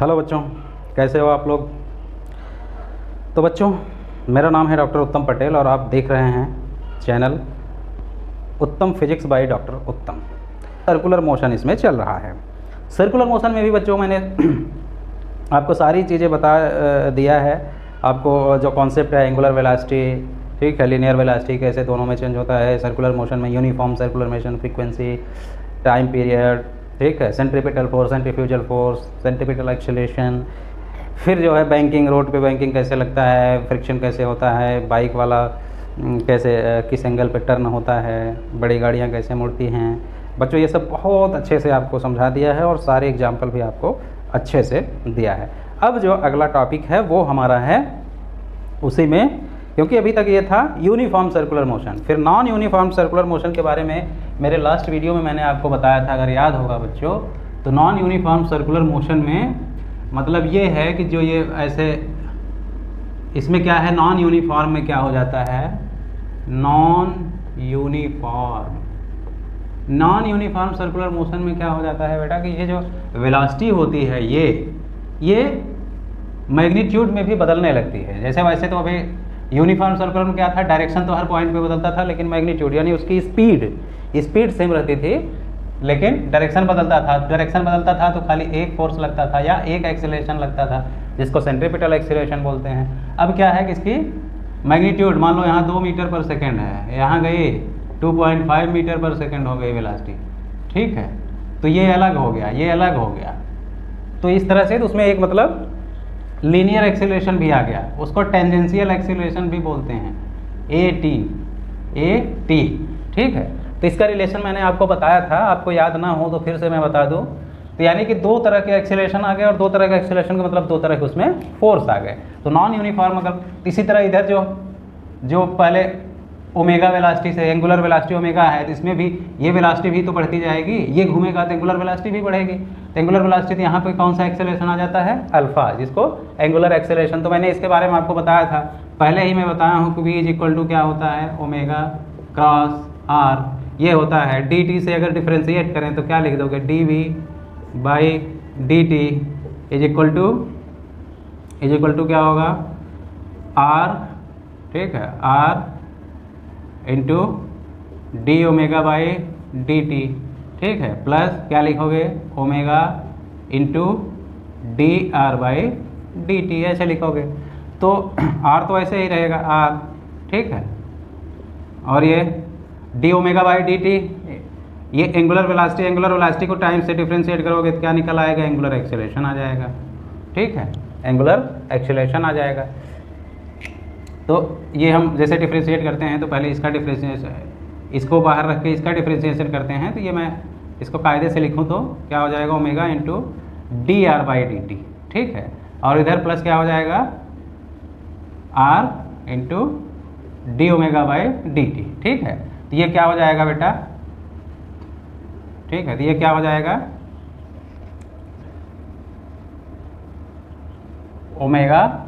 Hello बच्चों, कैसे हो आप लोग। तो बच्चों, मेरा नाम है डॉक्टर उत्तम पटेल और आप देख रहे हैं चैनल उत्तम फिजिक्स बाय डॉक्टर उत्तम। सर्कुलर मोशन इसमें चल रहा है। सर्कुलर मोशन में भी बच्चों मैंने आपको सारी चीज़ें बता दिया है। आपको जो कॉन्सेप्ट है एंगुलर वेलोसिटी, ठीक है, लीनियर वेलोसिटी कैसे दोनों में चेंज होता है, सर्कुलर मोशन में uniform circular motion, frequency, time period, ठीक है, centripetal force, centrifugal force, centripetal acceleration, फिर जो है बैंकिंग, रोड पे बैंकिंग कैसे लगता है, फ्रिक्शन कैसे होता है, बाइक वाला कैसे किस एंगल पे टर्न होता है, बड़ी गाड़ियाँ कैसे मुड़ती हैं। बच्चों ये सब बहुत अच्छे से आपको समझा दिया है और सारे एग्जाम्पल भी आपको अच्छे से दिया है। अब जो अगला टॉपिक है वो हमारा है उसी में, क्योंकि अभी तक ये था यूनिफॉर्म सर्कुलर मोशन, फिर नॉन यूनिफॉर्म सर्कुलर मोशन के बारे में मेरे लास्ट वीडियो में मैंने आपको बताया था, अगर याद होगा बच्चों। तो नॉन यूनिफॉर्म सर्कुलर मोशन में मतलब ये है कि जो ये ऐसे, इसमें क्या है, नॉन यूनिफॉर्म में क्या हो जाता है, नॉन यूनिफॉर्म सर्कुलर मोशन में क्या हो जाता है बेटा कि ये जो वेलोसिटी होती है ये मैग्नीट्यूड में भी बदलने लगती है। जैसे वैसे तो अभी यूनिफॉर्म सर्कुलर में क्या था, डायरेक्शन तो हर पॉइंट पे बदलता था, लेकिन मैग्नीट्यूड यानी उसकी स्पीड सेम रहती थी, लेकिन डायरेक्शन बदलता था। डायरेक्शन बदलता था तो खाली एक फोर्स लगता था या एक एक्सेलरेशन लगता था, जिसको सेंट्रीपिटल एक्सेलरेशन बोलते हैं। अब क्या है कि इसकी मैग्नीट्यूड, मान लो यहाँ 2 मीटर पर सेकेंड है, यहाँ गई 2.5 मीटर पर सेकेंड हो गई वेलोसिटी, ठीक है। तो ये अलग हो गया, ये अलग हो गया। तो इस तरह से तो उसमें एक मतलब लीनियर एक्सेलरेशन भी आ गया, उसको टेंजेंशियल एक्सेलरेशन भी बोलते हैं, AT, ठीक है। तो इसका रिलेशन मैंने आपको बताया था, आपको याद ना हो तो फिर से मैं बता दूं। तो यानी कि 2 तरह के एक्सेलरेशन आ गए और 2 तरह के एक्सेलरेशन का मतलब 2 तरह के उसमें फोर्स आ गए। तो नॉन यूनिफॉर्म अगर इसी तरह इधर जो पहले ओमेगा वेलोसिटी से एंगुलर वेलोसिटी ओमेगा है, तो इसमें भी ये वेलोसिटी भी तो बढ़ती जाएगी, ये घूमेगा तो एंगुलर वेलोसिटी भी बढ़ेगी। तो एंगुलर वेलोसिटी तो यहाँ पे कौन सा एक्सेलरेशन आ जाता है, अल्फा, जिसको एंगुलर एक्सेलरेशन। तो मैंने इसके बारे में आपको बताया था, पहले ही मैं बताया हूँ कि V = क्या होता है, ओमेगा क्रॉस R, ये होता है। dt से अगर डिफ्रेंशिएट करें तो क्या लिख दोगे, dV/dt इज इक्वल टू क्या होगा, R, ठीक है, R इंटू d⍵/dt, ठीक है, प्लस क्या लिखोगे, ओमेगा इंटू dr/dt, ऐसे लिखोगे। तो R तो ऐसे ही रहेगा R, ठीक है, और ये d⍵/dt, ये एंगुलर वेलोसिटी को टाइम से डिफ्रेंशिएट करोगे तो क्या निकल आएगा, एंगुलर एक्सेलरेशन आ जाएगा, ठीक है, एंगुलर एक्सेलरेशन आ जाएगा। तो ये हम जैसे डिफ्रेंशिएट करते हैं तो पहले इसका डिफ्रेंशिएशन, इसको बाहर रख के इसका डिफ्रेंशिएशन करते हैं, तो ये मैं इसको कायदे से लिखूं तो क्या हो जाएगा, ओमेगा इंटू dr/dt, ठीक है, और इधर प्लस क्या हो जाएगा, R इंटू d⍵/dt, ठीक है। तो ये क्या हो जाएगा बेटा, ठीक है, तो ये क्या हो जाएगा, ओमेगा,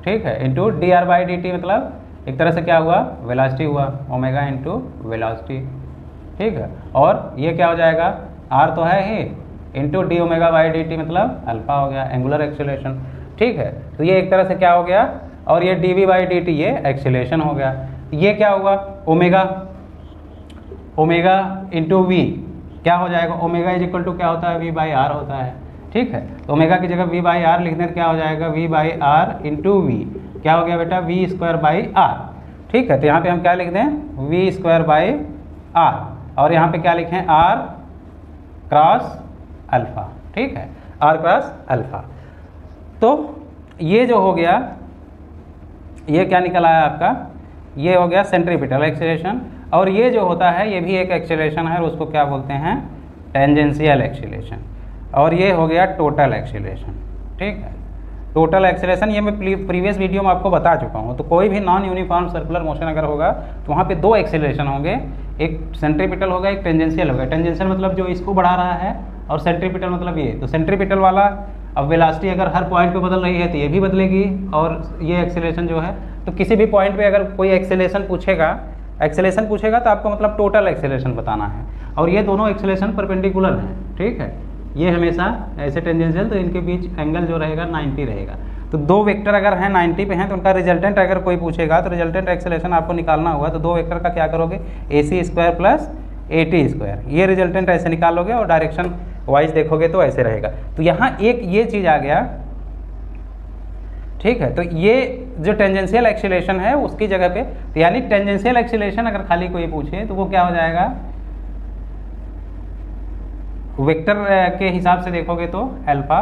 ठीक है, इंटू dr/dt, मतलब एक तरह से क्या हुआ, वेलोसिटी हुआ, ओमेगा इंटू वेलोसिटी, ठीक है। और ये क्या हो जाएगा, R तो है ही, इंटू d⍵/dt मतलब अल्फा हो गया, एंगुलर एक्सेलरेशन, ठीक है। तो ये एक तरह से क्या हो गया, और ये dV/dt ये एक्सेलरेशन हो गया। ये क्या हुआ, ओमेगा इंटू V क्या हो जाएगा, ओमेगा इज इक्वल टू क्या होता है, V/R होता है, ठीक है। तो ओमेगा की जगह V/R लिखने तो क्या हो जाएगा, V/R इंटू V, क्या हो गया बेटा, V²/R, ठीक है। तो यहाँ पे हम क्या लिख दें, V²/R, और यहाँ पे क्या लिखें, R क्रॉस अल्फा, ठीक है, R क्रॉस अल्फा। तो ये जो हो गया, ये क्या निकल आया आपका, ये हो गया सेंट्रीपिटल एक्सेलरेशन, और ये जो होता है ये भी एक एक्सेलरेशन है और उसको क्या बोलते हैं, टेंजेंशियल एक्सेलरेशन, और ये हो गया टोटल एक्सेलरेशन, ठीक है। टोटल एक्सेलरेशन ये मैं प्रीवियस वीडियो में आपको बता चुका हूँ। तो कोई भी नॉन यूनिफॉर्म सर्कुलर मोशन अगर होगा तो वहाँ पे 2 एक्सेलरेशन होंगे, एक सेंट्रीपिटल होगा, एक टेंजेंशियल होगा। टेंजेंशियल मतलब जो इसको बढ़ा रहा है, और सेंट्रीपिटल मतलब ये। तो सेंट्रीपिटल वाला, अब वेलोसिटी अगर हर पॉइंट पे बदल रही है तो ये भी बदलेगी, और ये एक्सेलरेशन जो है, तो किसी भी पॉइंट पे अगर कोई एक्सेलरेशन पूछेगा तो आपको मतलब टोटल एक्सेलरेशन बताना है, और ये दोनों एक्सेलरेशन परपेंडिकुलर हैं, ठीक है। ये हमेशा ऐसे टेंजेंशियल, तो इनके बीच एंगल जो रहेगा 90 रहेगा। तो दो वेक्टर अगर हैं 90 पे हैं तो उनका रिजल्टेंट अगर कोई पूछेगा तो रिजल्टेंट एक्सेलरेशन आपको निकालना होगा, तो दो वेक्टर का क्या करोगे, AC square plus AT square, ये रिजल्टेंट ऐसे निकालोगे और डायरेक्शन वाइज देखोगे तो ऐसे रहेगा। तो यहाँ एक ये चीज़ आ गया, ठीक है। तो ये जो टेंजेंशियल एक्सीलरेशन है उसकी जगह पे, तो यानी टेंजेंशियल एक्सीलरेशन अगर खाली कोई पूछे तो वो क्या हो जाएगा, वेक्टर के हिसाब से देखोगे तो अल्फा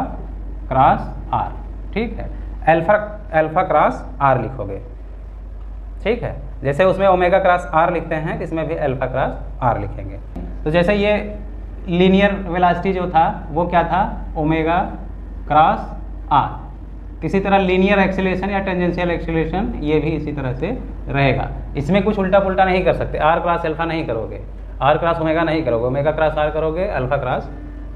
क्रॉस आर, ठीक है, अल्फा क्रॉस आर लिखोगे, ठीक है। जैसे उसमें ओमेगा क्रॉस आर लिखते हैं, इसमें भी अल्फा क्रॉस आर लिखेंगे। तो जैसे ये लीनियर वेलोसिटी जो था वो क्या था, ओमेगा क्रॉस आर। इसी तरह लीनियर एक्सीलरेशन या टेंजेंशियल एक्सीलरेशन ये भी इसी तरह से रहेगा। इसमें कुछ उल्टा पुल्टा नहीं कर सकते, आर क्रॉस अल्फा नहीं करोगे, आर क्रॉस ओमेगा नहीं करोगे, ओमेगा क्रॉस आर करोगे, अल्फा क्रॉस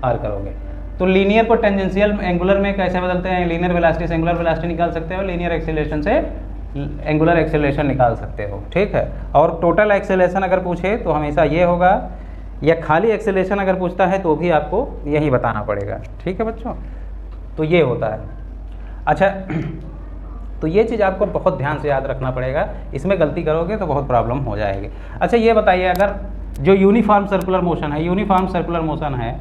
आर करोगे। तो लीनियर को टेंजेंशियल एंगुलर में कैसे बदलते हैं, लीनियर वेलोसिटी से एंगुलर वेलोसिटी निकाल सकते हो, लीनियर एक्सीलरेशन से एंगुलर एक्सीलरेशन निकाल सकते हो, ठीक है। और टोटल एक्सीलरेशन अगर पूछे तो हमेशा ये होगा, या खाली एक्सीलरेशन अगर पूछता है तो भी आपको यही बताना पड़ेगा, ठीक है बच्चों। तो ये होता है। अच्छा, तो ये चीज़ आपको बहुत ध्यान से याद रखना पड़ेगा, इसमें गलती करोगे तो बहुत प्रॉब्लम हो जाएगी। अच्छा ये बताइए, अगर जो यूनिफॉर्म सर्कुलर मोशन है, यूनिफॉर्म सर्कुलर मोशन है,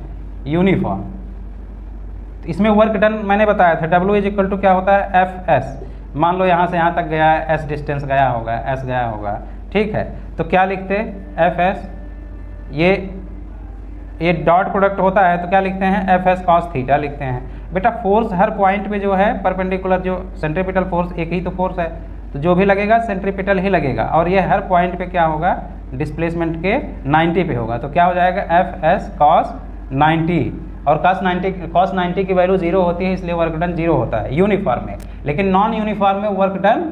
यूनिफॉर्म, तो इसमें वर्क डन मैंने बताया था, W इज इक्वल टू क्या होता है, FS। मान लो यहाँ से यहाँ तक गया है, S डिस्टेंस गया होगा, S गया होगा, ठीक है। तो क्या लिखते हैं, FS, ये डॉट प्रोडक्ट होता है तो क्या लिखते हैं, FS cos थीटा लिखते हैं। बेटा फोर्स हर पॉइंट पे जो है परपेंडिकुलर, जो सेंट्रीपिटल फोर्स, एक ही तो फोर्स है, तो जो भी लगेगा सेंट्रीपिटल ही लगेगा, और ये हर पॉइंट पे क्या होगा, डिस्प्लेसमेंट के 90 पे होगा। तो क्या हो जाएगा, FS cos 90, और cos 90 की वैल्यू 0 होती है, इसलिए वर्क डन 0 होता है यूनिफॉर्म में। लेकिन नॉन यूनिफॉर्म में वर्क डन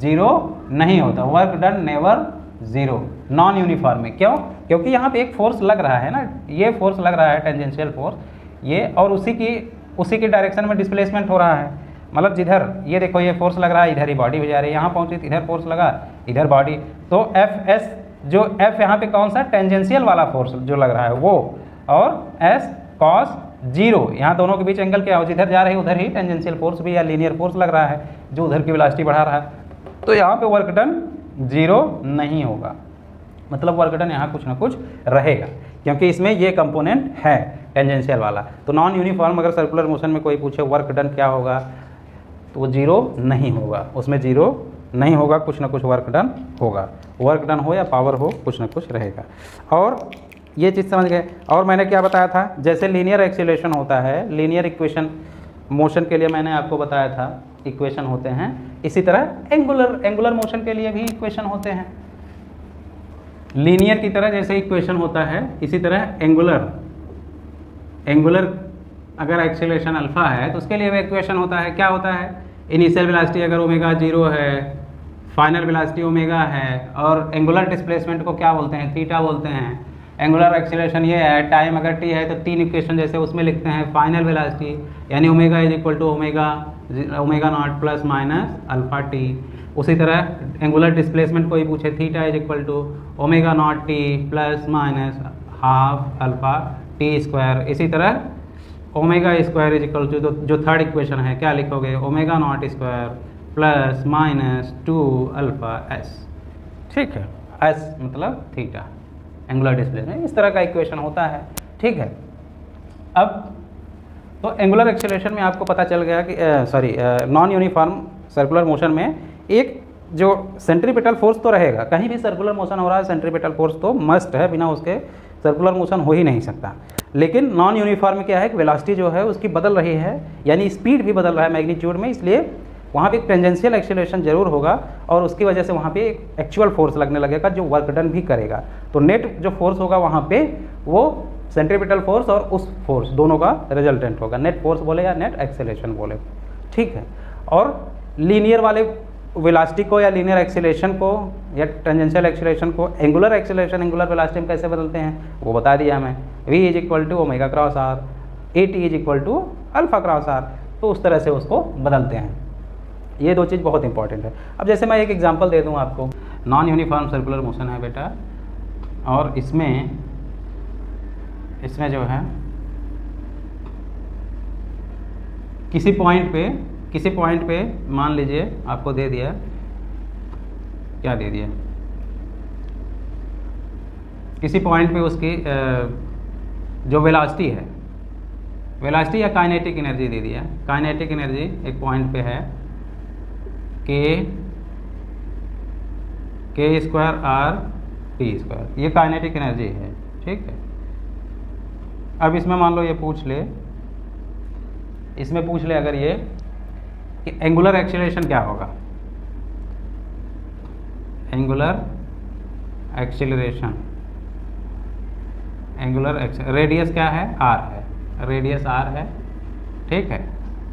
0 नहीं होता, work done never 0 non uniform में। क्यों, क्योंकि यहाँ पे एक फोर्स लग रहा है ना, ये फोर्स लग रहा है टेंजेंशियल फोर्स, ये, और उसी की डायरेक्शन में डिस्प्लेसमेंट हो रहा है। मतलब जिधर ये देखो ये फोर्स लग रहा है, इधर ही बॉडी भी जा रही है, यहाँ पहुँची इधर फोर्स लगा, इधर बॉडी, तो FS जो F यहाँ पे कौन सा टेंजेंशियल वाला फोर्स जो लग रहा है वो, और S cos 0, यहाँ दोनों के बीच एंगल क्या हो, जिधर जा रही है उधर ही टेंजेंशियल फोर्स भी या लीनियर फोर्स लग रहा है जो उधर की वेलोसिटी बढ़ा रहा है। तो यहाँ पे वर्क डन 0 नहीं होगा, मतलब वर्क डन यहाँ कुछ ना कुछ रहेगा, क्योंकि इसमें ये कंपोनेंट है टेंजेंशियल वाला। तो नॉन यूनिफॉर्म अगर सर्कुलर मोशन में कोई पूछे वर्क डन क्या होगा, तो वो 0 नहीं होगा, उसमें 0 नहीं होगा, कुछ ना कुछ वर्क डन होगा, वर्क डन हो या पावर हो, कुछ ना कुछ रहेगा। और ये चीज़ समझ गए। और मैंने क्या बताया था, जैसे लीनियर एक्सीलरेशन होता है, लीनियर इक्वेशन मोशन के लिए मैंने आपको बताया था इक्वेशन होते हैं, इसी तरह एंगुलर मोशन के लिए भी इक्वेशन होते हैं। लीनियर की तरह जैसे इक्वेशन होता है, इसी तरह एंगुलर अगर एक्सीलरेशन अल्फा है तो उसके लिए भी इक्वेशन होता है। क्या होता है, इनिशियल वेलोसिटी अगर ओमेगा 0 है, फाइनल वेलोसिटी ओमेगा है, और एंगुलर डिस्प्लेसमेंट को क्या बोलते हैं, थीटा बोलते हैं। एंगुलर एक्सीलरेशन ये है, टाइम अगर t है तो 3 इक्वेशन जैसे उसमें लिखते हैं, फाइनल वेलोसिटी यानी omega is equal to omega not plus minus alpha t। उसी तरह एंगुलर डिस्प्लेसमेंट कोई पूछे, theta is equal to omega not t plus minus half alpha t square. इसी तरह omega square is equal to, जो third equation है क्या लिखोगे, omega not square plus minus 2 alpha s, ठीक है, s मतलब थीटा, एंगुलर डिस्प्लेसमेंट, इस तरह का इक्वेशन होता है, ठीक है। अब तो एंगुलर एक्सीलरेशन में आपको पता चल गया कि नॉन यूनिफॉर्म सर्कुलर मोशन में एक जो सेंट्रीपिटल फोर्स तो रहेगा, कहीं भी सर्कुलर मोशन हो रहा है सेंट्रीपिटल फोर्स तो मस्ट है, बिना उसके सर्कुलर मोशन हो ही नहीं सकता। लेकिन नॉन यूनिफॉर्म में क्या है कि वेलोसिटी जो है उसकी बदल रही है, यानी स्पीड भी बदल रहा है मैग्नीट्यूड में, इसलिए वहाँ पे एक टेंजेंशियल एक्सीलरेशन जरूर होगा, और उसकी वजह से वहाँ पे एक एक्चुअल फोर्स लगने लगेगा जो वर्क डन भी करेगा। तो नेट जो फोर्स होगा वहाँ पे वो सेंट्रीपिटल फोर्स और उस फोर्स दोनों का रिजल्टेंट होगा, नेट फोर्स बोले या नेट एक्सीलरेशन बोले, ठीक है। और लीनियर वाले वेलोसिटी को या लीनियर एक्सीलरेशन को या टेंजेंशियल एक्सीलरेशन को एंगुलर एक्सीलरेशन, एंगुलर वेलोसिटी में कैसे बदलते हैं वो बता दिया हमें, v is equal to omega cross R, at is equal to alpha cross R, तो उस तरह से उसको बदलते हैं। ये दो चीज़ बहुत इंपॉर्टेंट है। अब जैसे मैं एक एग्जांपल दे दूं आपको, नॉन यूनिफॉर्म सर्कुलर मोशन है बेटा, और इसमें जो है किसी पॉइंट पे मान लीजिए आपको दे दिया, क्या दे दिया, किसी पॉइंट पे उसकी जो वेलोसिटी है, वेलोसिटी या काइनेटिक एनर्जी दे दिया। काइनेटिक एनर्जी एक पॉइंट पे है के स्क्वायर आर टी स्क्वायर, ये काइनेटिक एनर्जी है, ठीक है। अब इसमें मान लो ये पूछ ले, इसमें पूछ ले अगर ये कि एंगुलर एक्सीलरेशन क्या होगा, एंगुलर एक्सीलरेशन, रेडियस क्या है, आर है, रेडियस आर है, ठीक है।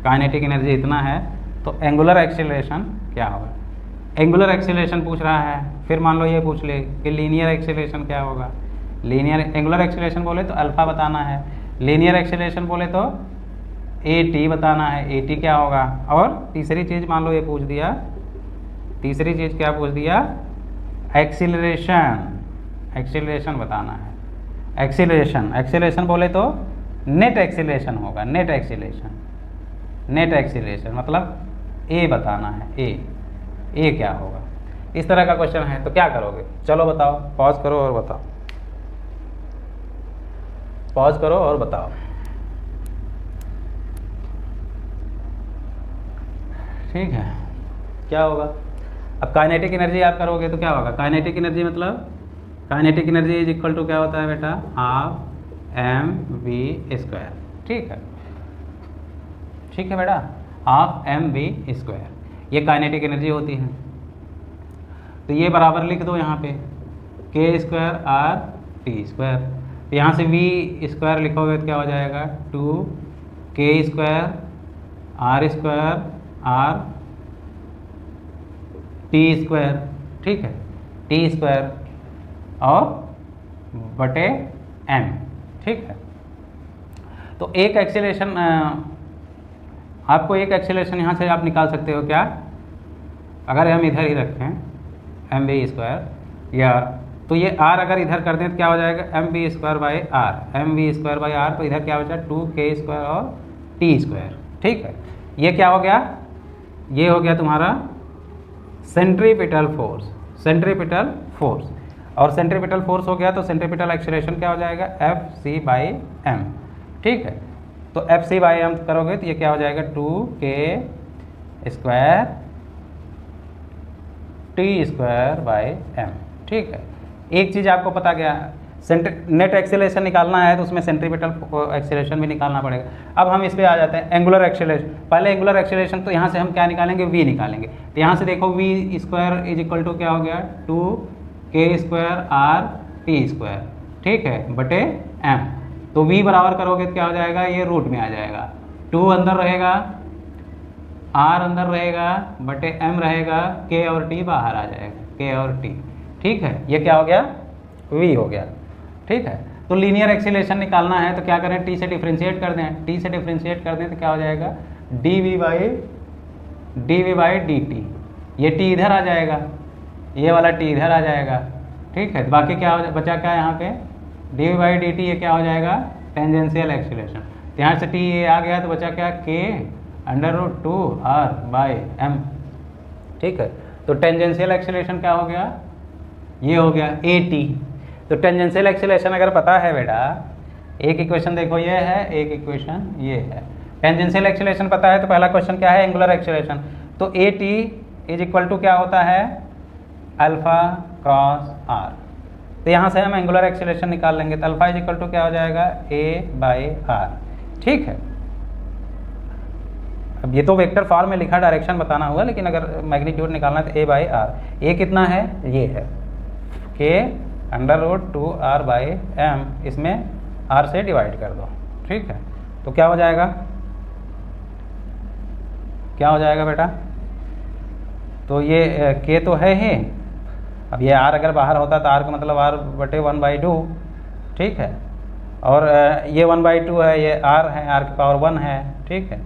काइनेटिक एनर्जी इतना है, तो एंगुलर एक्सीलरेशन क्या होगा। एंगुलर एक्सीलरेशन पूछ रहा है, फिर मान लो ये पूछ ले कि लीनियर एक्सीलरेशन क्या होगा। लीनियर एंगुलर एक्सीलरेशन बोले तो अल्फा बताना है, लीनियर एक्सीलरेशन बोले तो ए टी बताना है, ए टी क्या होगा। और तीसरी चीज़ मान लो ये पूछ दिया, तीसरी चीज़ क्या पूछ दिया, एक्सीलरेशन, एक्सीलरेशन बताना है। एक्सीलरेशन बोले तो नेट एक्सीलरेशन होगा, नेट एक्सीलरेशन मतलब ए बताना है, ए क्या होगा। इस तरह का क्वेश्चन है, तो क्या करोगे, चलो बताओ, पॉज करो और बताओ, पॉज करो और बताओ। ठीक है, क्या होगा। अब काइनेटिक एनर्जी आप करोगे तो क्या होगा, काइनेटिक एनर्जी मतलब kinetic energy is equal to क्या होता है बेटा, हाफ एम वी स्क्वायर, ठीक है, ठीक है बेटा, हाफ एम वी स्क्वायर, ये काइनेटिक एनर्जी होती है। तो ये बराबर लिख दो यहाँ पे, के स्क्वायर आर टी स्क्वायर, तो यहाँ से वी स्क्वायर लिखोगे तो क्या हो जाएगा, 2 के स्क्वायर आर टी स्क्वायर, ठीक है, टी स्क्वायर और बटे एम, ठीक है। तो एक एक्सीलरेशन आपको एक एक्सीलरेशन यहाँ से आप निकाल सकते हो क्या, अगर हम इधर ही रखें एम वी स्क्वायर या, तो ये आर अगर इधर कर दें तो क्या हो जाएगा, M V square by R, M V square by R, तो इधर क्या बचा 2 के स्क्वायर और टी स्क्वायर, ठीक है। ये क्या हो गया, ये हो गया तुम्हारा सेंट्रीपिटल फोर्स, सेंट्रीपिटल फोर्स, और सेंट्रीपिटल फोर्स हो गया तो सेंट्रीपिटल एक्सीलरेशन क्या हो जाएगा, एफ सी बाई एम, ठीक है। तो एफ सी बाई एम करोगे तो ये क्या हो जाएगा, 2 के square T square by M, ठीक है। एक चीज़ आपको पता गया, नेट एक्सीलरेशन निकालना है तो उसमें सेंट्रीपिटल एक्सीलरेशन भी निकालना पड़ेगा। अब हम इस पर आ जाते हैं, एंगुलर एक्सीलरेशन। पहले एंगुलर एक्सीलरेशन, तो यहाँ से हम क्या निकालेंगे, वी निकालेंगे। तो यहाँ से देखो V square is equal to क्या हो गया, 2 के स्क्वायर आर टी स्क्वायर, ठीक है, बटे एम। तो v बराबर करोगे तो क्या हो जाएगा, ये रूट में आ जाएगा, 2 अंदर रहेगा, r अंदर रहेगा, बटे m रहेगा, k और t बाहर आ जाएगा, k और t, ठीक है। ये क्या हो गया, v हो गया, ठीक है। तो लीनियर एक्सीलरेशन निकालना है तो क्या करें, t से डिफ्रेंशिएट कर दें, t से डिफ्रेंशिएट कर दें तो क्या हो जाएगा, dv बाई dt, ये t इधर आ जाएगा, ये वाला t इधर आ जाएगा, ठीक है। बाकी क्या हो बचा, क्या यहाँ पे dv बाई dt, ये क्या हो जाएगा, टेंजेंशियल एक्सीलरेशन। तो यहाँ से t ये आ गया तो बचा क्या, k √2 r बाई m, ठीक है। तो टेंजेंशियल एक्सीलरेशन क्या हो गया, ये हो गया at। तो टेंजेंशियल एक्सीलरेशन अगर पता है बेटा, एक इक्वेशन देखो ये है, एक इक्वेशन ये है, टेंजेंशियल एक्सीलरेशन पता है तो पहला क्वेश्चन क्या है, एंगुलर एक्सीलरेशन। तो at इज इक्वल टू क्या होता है, अल्फा क्रॉस आर। तो यहाँ से हम एंगुलर एक्सीलरेशन निकाल लेंगे, तो अल्फा इज इक्वल टू क्या हो जाएगा, a बाई आर, ठीक है। अब ये तो वेक्टर फॉर्म में लिखा, डायरेक्शन बताना हुआ, लेकिन अगर मैग्नीट्यूड निकालना है तो a बाई आर। a कितना है, ये है k √2 r बाई m, इसमें r से डिवाइड कर दो, ठीक है। तो क्या हो जाएगा, क्या हो जाएगा बेटा, तो ये k तो है ही, अब ये r अगर बाहर होता तो r का मतलब r बटे 1/2, ठीक है। और ये 1/2 है, ये r है, r की पावर 1 है, ठीक है।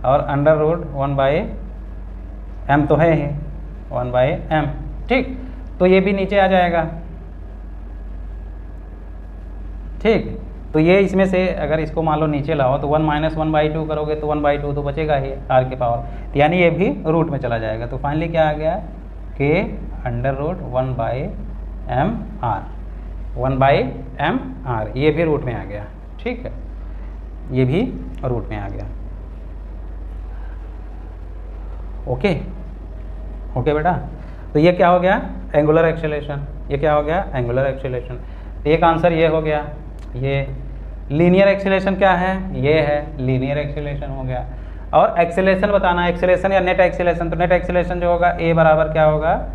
और √1/m तो है ही, 1/m, ठीक। तो ये भी नीचे आ जाएगा, ठीक। तो ये इसमें से अगर इसको मान लो नीचे लाओ तो 1 माइनस 1/2 करोगे तो 1/2 तो बचेगा ही r के पावर, तो यानी ये भी रूट में चला जाएगा। तो फाइनली क्या आ गया k √1/m r, 1/m r, ये भी रूट में आ गया। ठीक है, ये भी रूट में आ गया। ओके ओके बेटा, तो ये क्या हो गया एंगुलर एक्सेलरेशन, ये क्या हो गया एंगुलर एक्सेलरेशन। एक आंसर ये हो गया। ये लीनियर एक्सेलरेशन क्या है, ये है लीनियर एक्सेलरेशन हो गया। और एक्सेलरेशन बताना है, एक्सेलरेशन या नेट एक्सेलरेशन, तो नेट एक्सेलरेशन जो होगा a बराबर क्या होगा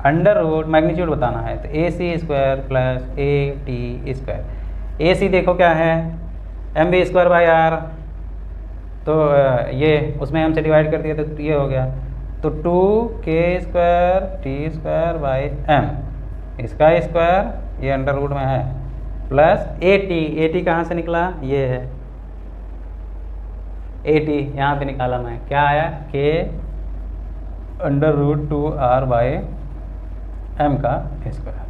√ मैग्नीट्यूड बताना है, तो AC² + AT²। AC देखो क्या है mv²/r, तो ये उसमें हम से डिवाइड कर दिया तो ये हो गया, तो 2k² t²/m, इसका स्क्वायर ये √ में है प्लस AT कहाँ से निकला, ये है AT, यहाँ पे निकाला मैं, क्या आया k √2r/m का स्क्वायर।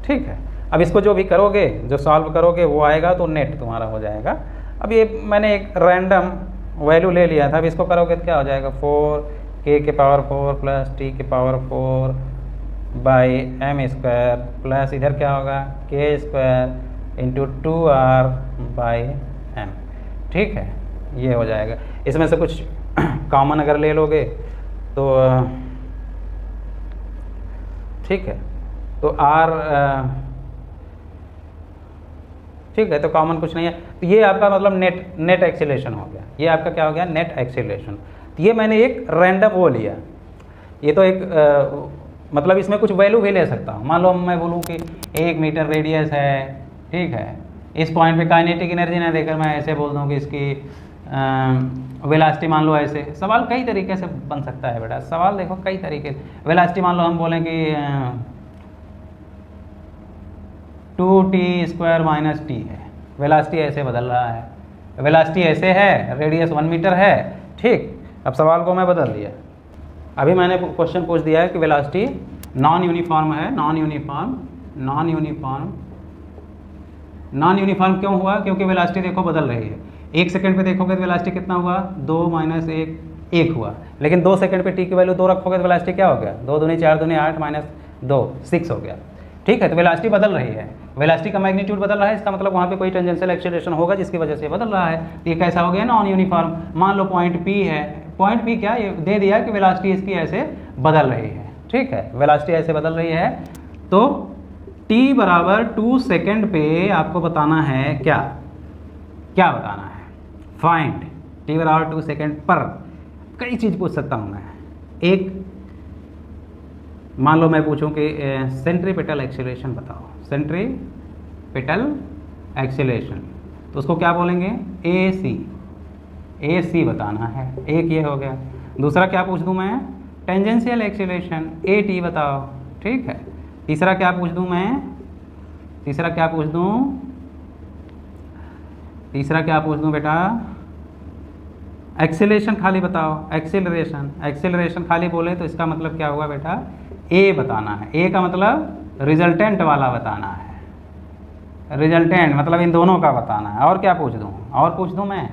ठीक है, अब इसको जो भी करोगे, जो सॉल्व करोगे वो आएगा तो नेट तुम्हारा हो जाएगा। अब ये मैंने एक रैंडम वैल्यू ले लिया था, अब इसको करोगे तो क्या हो जाएगा 4k⁴ प्लस t⁴/m² प्लस इधर क्या होगा k² × 2r/m। ठीक है, ये हो जाएगा। इसमें से कुछ कॉमन अगर ले लोगे तो ठीक है, तो r ठीक है, तो कॉमन कुछ नहीं है, तो ये आपका मतलब नेट एक्सेलरेशन हो गया। ये आपका क्या हो गया नेट एक्सेलरेशन। तो ये मैंने एक रैंडम वो लिया, ये तो एक मतलब इसमें कुछ वैल्यू भी ले सकता हूँ। मान लो मैं बोलूँ कि 1 मीटर रेडियस है, ठीक है, इस पॉइंट पे काइनेटिक एनर्जी ना देकर मैं ऐसे बोल दूँ कि इसकी वेलासिटी मान लो ऐसे। सवाल कई तरीके से बन सकता है बेटा, सवाल देखो कई तरीके। वेलासिटी मान लो हम बोलें कि 2t² - t है, वेलासिटी ऐसे बदल रहा है, वेलासिटी ऐसे है, रेडियस 1 मीटर है। ठीक, अब सवाल को मैं बदल दिया, अभी मैंने क्वेश्चन पूछ दिया है कि वेलासिटी नॉन यूनिफॉर्म है, नॉन यूनिफॉर्म क्यों हुआ, क्योंकि वेलासिटी देखो बदल रही है। 1 सेकंड पे देखोगे तो वेलासिटी कितना हुआ 2 - 1 हुआ, लेकिन 2 सेकंड पे t की वैल्यू 2 रखोगे तो वेलासिटी क्या हो गया 2 दूनी 4 दूनी 8 - 2 6 हो गया। ठीक है, तो वेलासिटी बदल रही है, वेलासिटी का मैग्नीट्यूड बदल रहा है, इसका मतलब वहाँ पे कोई टेंजेंशियल एक्सेलरेशन होगा जिसकी वजह से बदल रहा है। तो ये कैसा हो गया नॉन यूनिफॉर्म। मान लो पॉइंट P है, पॉइंट P क्या ये दे दिया कि वेलासिटी इसकी ऐसे बदल रही है। ठीक है, वेलासिटी ऐसे बदल रही है, तो t = 2 सेकेंड पे आपको बताना है क्या बताना है, फाइंड t = 2 सेकेंड पर। कई चीज़ पूछ सकता हूँ मैं। एक मान लो मैं पूछूं कि सेंट्रीपिटल एक्सेलरेशन बताओ, सेंट्रीपिटल एक्सेलरेशन, तो उसको क्या बोलेंगे AC बताना है। एक ये हो गया। दूसरा क्या पूछ दूं मैं टेंजेंशियल एक्सेलरेशन AT बताओ। ठीक है, तीसरा क्या पूछ दूं मैं, तीसरा क्या पूछ दूं बेटा एक्सेलरेशन खाली बताओ। एक्सेलरेशन खाली बोले तो इसका मतलब क्या हुआ बेटा A बताना है। A का मतलब रिजल्टेंट वाला बताना है, रिजल्टेंट मतलब इन दोनों का बताना है। और क्या पूछ दूं मैं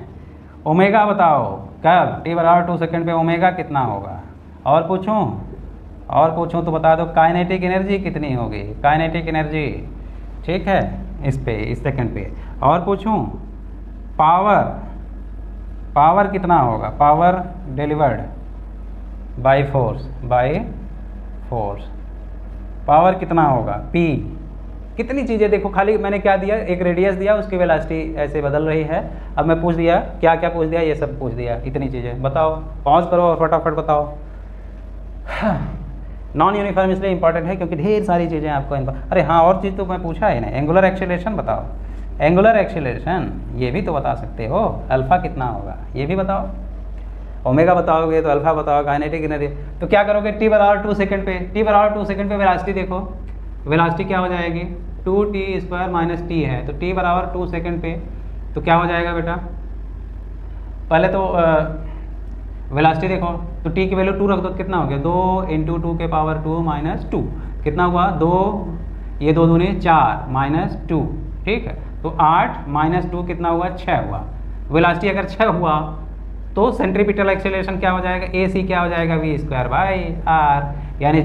ओमेगा बताओ, कब t = 2 सेकेंड पे ओमेगा कितना होगा। और पूछूं तो बता दो काइनेटिक एनर्जी कितनी होगी, काइनेटिक एनर्जी। ठीक है, इस सेकंड पे। और पूछूं पावर कितना होगा, power delivered by force power कितना होगा P। कितनी चीज़ें देखो, खाली मैंने क्या दिया एक रेडियस दिया, उसकी वेलोसिटी ऐसे बदल रही है। अब मैं पूछ दिया क्या पूछ दिया, ये सब पूछ दिया, इतनी चीज़ें बताओ। पॉज करो और फटाफट बताओ। नॉन यूनिफॉर्म इसलिए इंपॉर्टेंट है क्योंकि ढेर सारी चीज़ें आपको अरे हाँ, और चीज़ तो मैं पूछा है ना, एंगुलर एक्सेलरेशन बताओ। एंगुलर एक्सेलरेशन ये भी तो बता सकते हो, अल्फ़ा कितना होगा ये भी बताओ। ओमेगा बताओगे तो अल्फ़ा बताओ, काइनेटिक एनर्जी। तो क्या करोगे t = 2 सेकंड पे, t = 2 सेकंड पे वेलोसिटी देखो, वेलोसिटी क्या हो जाएगी 2t² - t है, तो t = 2 सेकंड पे तो क्या हो जाएगा बेटा, पहले तो वेलोसिटी देखो, तो t की वैल्यू 2 रख दो, कितना हो गया 2 × 2⁻² - 2 कितना हुआ 2, ये 2 दूनी 4 - 2। ठीक है, तो 8 माइनस 2 कितना हुआ, 6 हुआ। वेलोसिटी अगर 6 हुआ तो सेंट्रीपिटल एक्सेलरेशन क्या हो जाएगा, ए सी क्या हो जाएगा, v²/r, यानी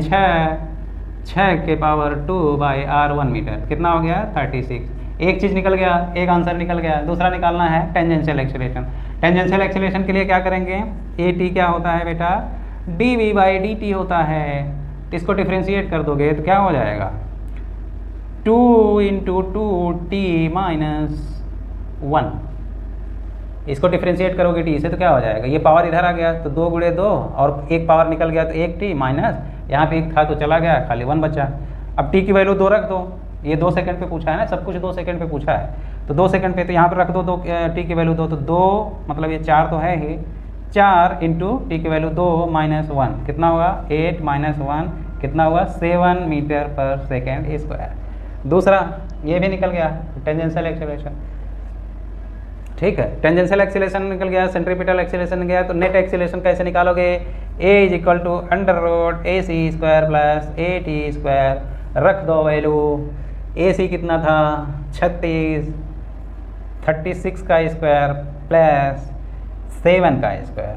6 के पावर 2/r1 मीटर कितना हो गया, 36। एक चीज़ निकल गया, एक आंसर निकल गया। दूसरा निकालना है टेंजेंशियल एक्सेलरेशन। टेंजेंशियल एक्सेलरेशन के लिए क्या करेंगे, ए टी क्या होता है बेटा, dv/dt होता है। तो इसको डिफ्रेंशिएट कर दोगे तो क्या हो जाएगा, 2 × 2t - 1। इसको डिफ्रेंशिएट करोगे t से तो क्या हो जाएगा, ये पावर इधर आ गया तो 2 × 2 और एक पावर निकल गया तो 1t माइनस यहाँ पे एक था तो चला गया, खाली 1 बचा। अब t की वैल्यू 2 रख दो, ये 2 सेकंड पे पूछा है ना, सब कुछ 2 सेकंड पे पूछा है, तो 2 सेकंड पे तो यहाँ पे रख दो, t की वैल्यू 2, तो 2 मतलब ये 4 तो है ही, 4 × t की वैल्यू 2 - 1 कितना होगा, 8 - 1 कितना हुआ, 7 मीटर/सेकेंड²। दूसरा ये भी निकल गया टेंजेंशियल एक्सेलरेशन, ठीक है। टेंजेंशियल एक्सेलरेशन निकल गया, सेंट्रीपिटल एक्सेलरेशन निकल गया, तो नेट एक्सेलरेशन कैसे निकालोगे, a = √ac² + at², रख दो वैल्यू। ac कितना था, 36 का स्क्वायर प्लस 7 का स्क्वायर,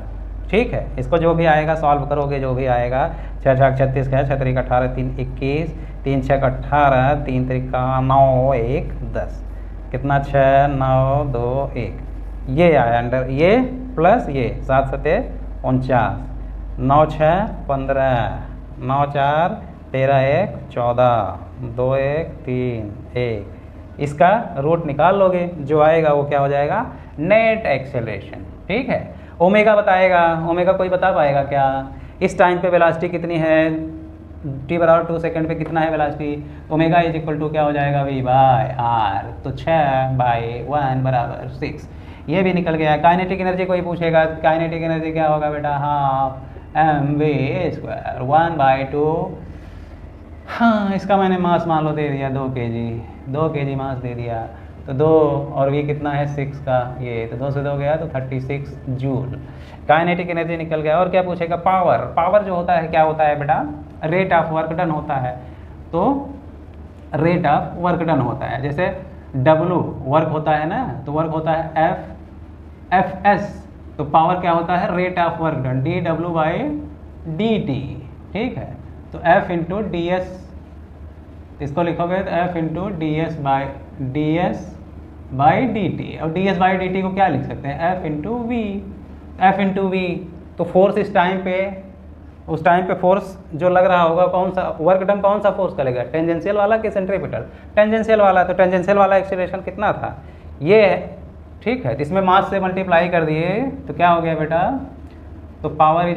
ठीक है। इसको जो भी आएगा सॉल्व करोगे, जो भी आएगा, 6 × 36 का है, 6 × 3 = 18, 3 × 21, 3 × 6 = 18, 3 × 3 = 9, 1 10 कितना, 6 9 2 1, ये आया अंडर, ये प्लस ये 7 × 7 = 49, 9 × 6 = 15, 9 × 4 = 13, 1 14, 2 1 3 1, इसका रूट निकाल लोगे, जो आएगा वो क्या हो जाएगा, नेट एक्सेलरेशन, ठीक है। ओमेगा बताएगा, ओमेगा कोई बता पाएगा क्या, इस टाइम पे वेलोसिटी कितनी है, t = 2 सेकंड पे कितना है वेलोसिटी, ओमेगा = क्या हो जाएगा, v/r, तो 6/1 = 6, ये भी निकल गया। काइनेटिक एनर्जी कोई पूछेगा, काइनेटिक एनर्जी क्या होगा बेटा, ½ mv², 1/2, हाँ इसका मैंने मास मान लो दे दिया 2 kg मास दे दिया, तो 2 और v कितना है 6 का, ये तो 2 से 2 गया तो 36 जूल। काइनेटिक एनर्जी निकल गया। और क्या पूछेगा, पावर जो होता है क्या होता है बेटा, रेट ऑफ वर्क डन होता है, तो रेट ऑफ वर्क डन होता है, जैसे W वर्क होता है ना, तो वर्क होता है Fs, तो पावर क्या होता है, rate of work done, dW/dt, ठीक है। तो F × ds, इसको लिखोगे तो F × ds/dt, और ds/dt को क्या लिख सकते हैं, F × v। तो फोर्स इस टाइम पे, उस टाइम पे फोर्स जो लग रहा होगा, कौन सा वर्क डन, कौन सा फोर्स करेगा, टेंजेंशियल वाला कि सेंट्रीपिटल, टेंजेंशियल वाला, तो टेंजेंशियल वाला एक्सेलरेशन कितना था, ये है, ठीक है। इसमें मास से मल्टीप्लाई कर दिए तो क्या हो गया बेटा, तो पावर =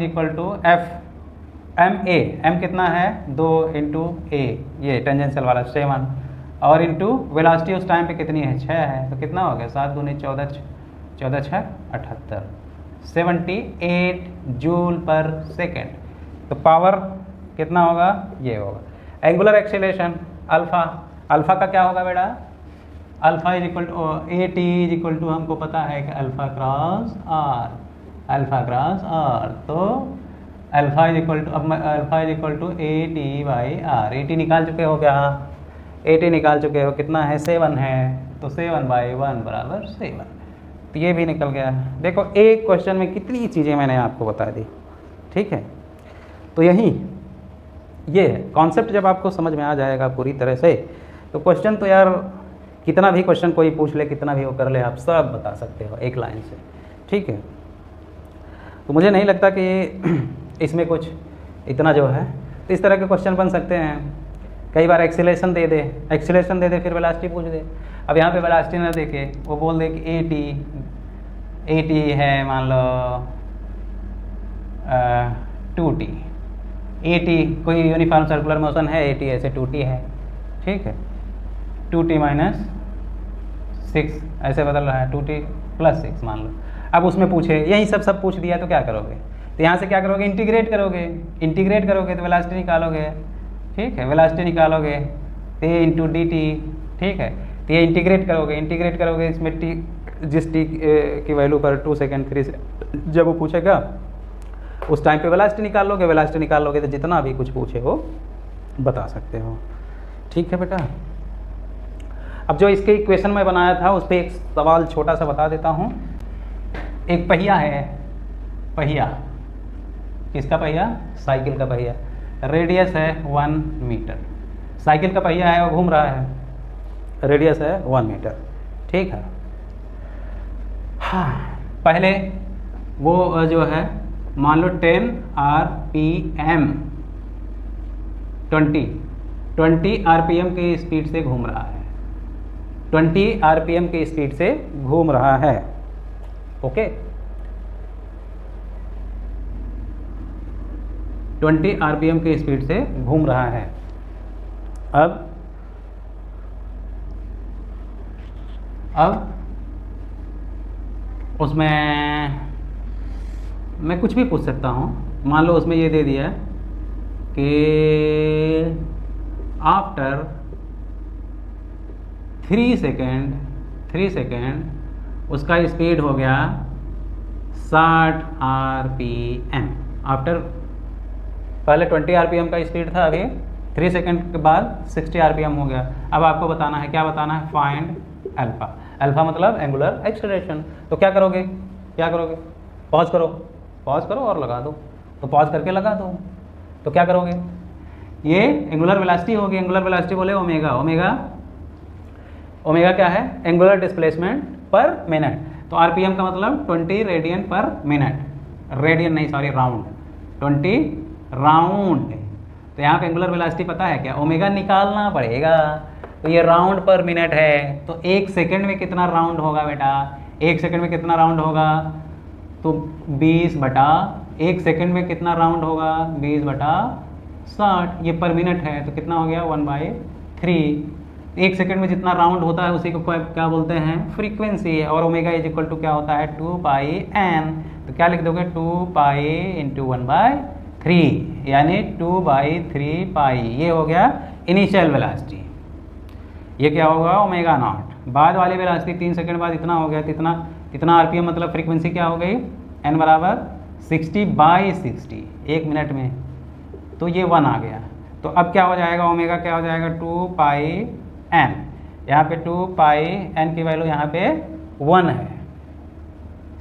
F ma, m कितना है 2 × a, ये टेंजेंशियल वाला 7, और इंटू वेलोसिटी उस टाइम पे कितनी है, 6 है, तो कितना हो गया, 7 × 2 = 14, 14 × 6 = 78, 78 जूल/सेकेंड। तो पावर कितना होगा, ये होगा। एंगुलर एक्सेलरेशन अल्फा का क्या होगा बेटा, अल्फा = at हमको पता है कि अल्फा क्रॉस r, तो अल्फा = at/r, at निकाल चुके हो क्या, at निकाल चुके हो, कितना है 7 है, तो 7/1 = 7, तो ये भी निकल गया। देखो एक क्वेश्चन में कितनी चीज़ें मैंने आपको बता दी, ठीक है। तो यही ये कॉन्सेप्ट जब आपको समझ में आ जाएगा पूरी तरह से, तो क्वेश्चन तो यार कितना भी क्वेश्चन कोई पूछ ले, कितना भी वो कर ले, आप सब बता सकते हो एक लाइन से, ठीक है। तो मुझे नहीं लगता कि इसमें कुछ इतना जो है, तो इस तरह के क्वेश्चन बन सकते हैं। कई बार एक्सेलरेशन दे दे फिर वेलोसिटी पूछ दे। अब यहाँ पे वेलोसिटी ना दे के वो बोल दे कि at है मान लो 2t, at कोई यूनिफॉर्म सर्कुलर मोशन है, at ऐसे 2t है, ठीक है, 2t - 6 ऐसे बदल रहा है, 2t + 6 मान लो। अब उसमें पूछे यही सब पूछ दिया तो क्या करोगे, तो यहाँ से क्या करोगे, इंटीग्रेट करोगे तो वेलोसिटी निकालोगे, ठीक है, वेलोसिटी निकालोगे a × dt, ठीक है। तो ये इंटीग्रेट करोगे इसमें t, जिस t की वैल्यू पर 2 सेकेंड 3 सेकेंड जब वो पूछेगा उस टाइम पे वेलोसिटी निकाल लोगे तो जितना भी कुछ पूछे वो बता सकते हो, ठीक है बेटा। अब जो इसके इक्वेशन में बनाया था उस पर एक सवाल छोटा सा बता देता हूँ। एक पहिया है, पहिया किसका पहिया? साइकिल का पहिया। रेडियस है 1 मीटर। साइकिल का पहिया है, वो घूम रहा है, रेडियस है 1 मीटर। ठीक है। हाँ, पहले वो जो है मान लो 10 RPM 20 RPM की स्पीड से घूम रहा है, 20 RPM की स्पीड से घूम रहा है। ओके, 20 RPM की स्पीड से घूम रहा है। अब उसमें मैं कुछ भी पूछ सकता हूँ। मान लो उसमें ये दे दिया है कि आफ्टर 3 सेकेंड उसका स्पीड हो गया 60 RPM। आफ्टर पहले 20 RPM का स्पीड था, अभी 3 सेकेंड के बाद 60 RPM हो गया। अब आपको बताना है, क्या बताना है? Find alpha. अल्फा मतलब एंगुलर एक्सेलरेशन। तो क्या करोगे? पॉज करो और लगा दो। तो पॉज करके लगा दो। तो क्या करोगे? ये एंगुलर वेलोसिटी होगी। एंगुलर वेलोसिटी बोले ओमेगा। ओमेगा क्या है? एंगुलर डिस्प्लेसमेंट पर मिनट। तो आरपीएम का मतलब 20 रेडियन पर मिनट, रेडियन नहीं सॉरी राउंड, 20 राउंड। तो यहाँ पे एंगुलर वेलोसिटी पता है क्या? ओमेगा निकालना पड़ेगा। तो ये राउंड पर मिनट है, तो 1 सेकेंड में कितना राउंड होगा बेटा? 1 सेकेंड में कितना राउंड होगा? तो 20/1 सेकेंड में कितना राउंड होगा? 20/60। ये पर मिनट है तो कितना हो गया? 1/3। 1 सेकेंड में जितना राउंड होता है उसी को क्या बोलते हैं? फ्रीक्वेंसी। और ओमेगा इज इक्वल टू क्या होता है? 2πn। तो क्या लिख दोगे? 2π × 1/3 यानी 2/3π। ये हो गया इनिशियल वेलोसिटी। ये क्या होगा? Omega naught. बाद वाली वेलोसिटी 3 सेकंड बाद इतना हो गया, इतना आरपीएम मतलब फ्रीक्वेंसी क्या हो गई? n बराबर 60/60 1 मिनट में। तो ये 1 आ गया। तो अब क्या हो जाएगा? ओमेगा क्या हो जाएगा? 2πn। यहाँ पे 2πn की वैल्यू यहाँ पे 1 है।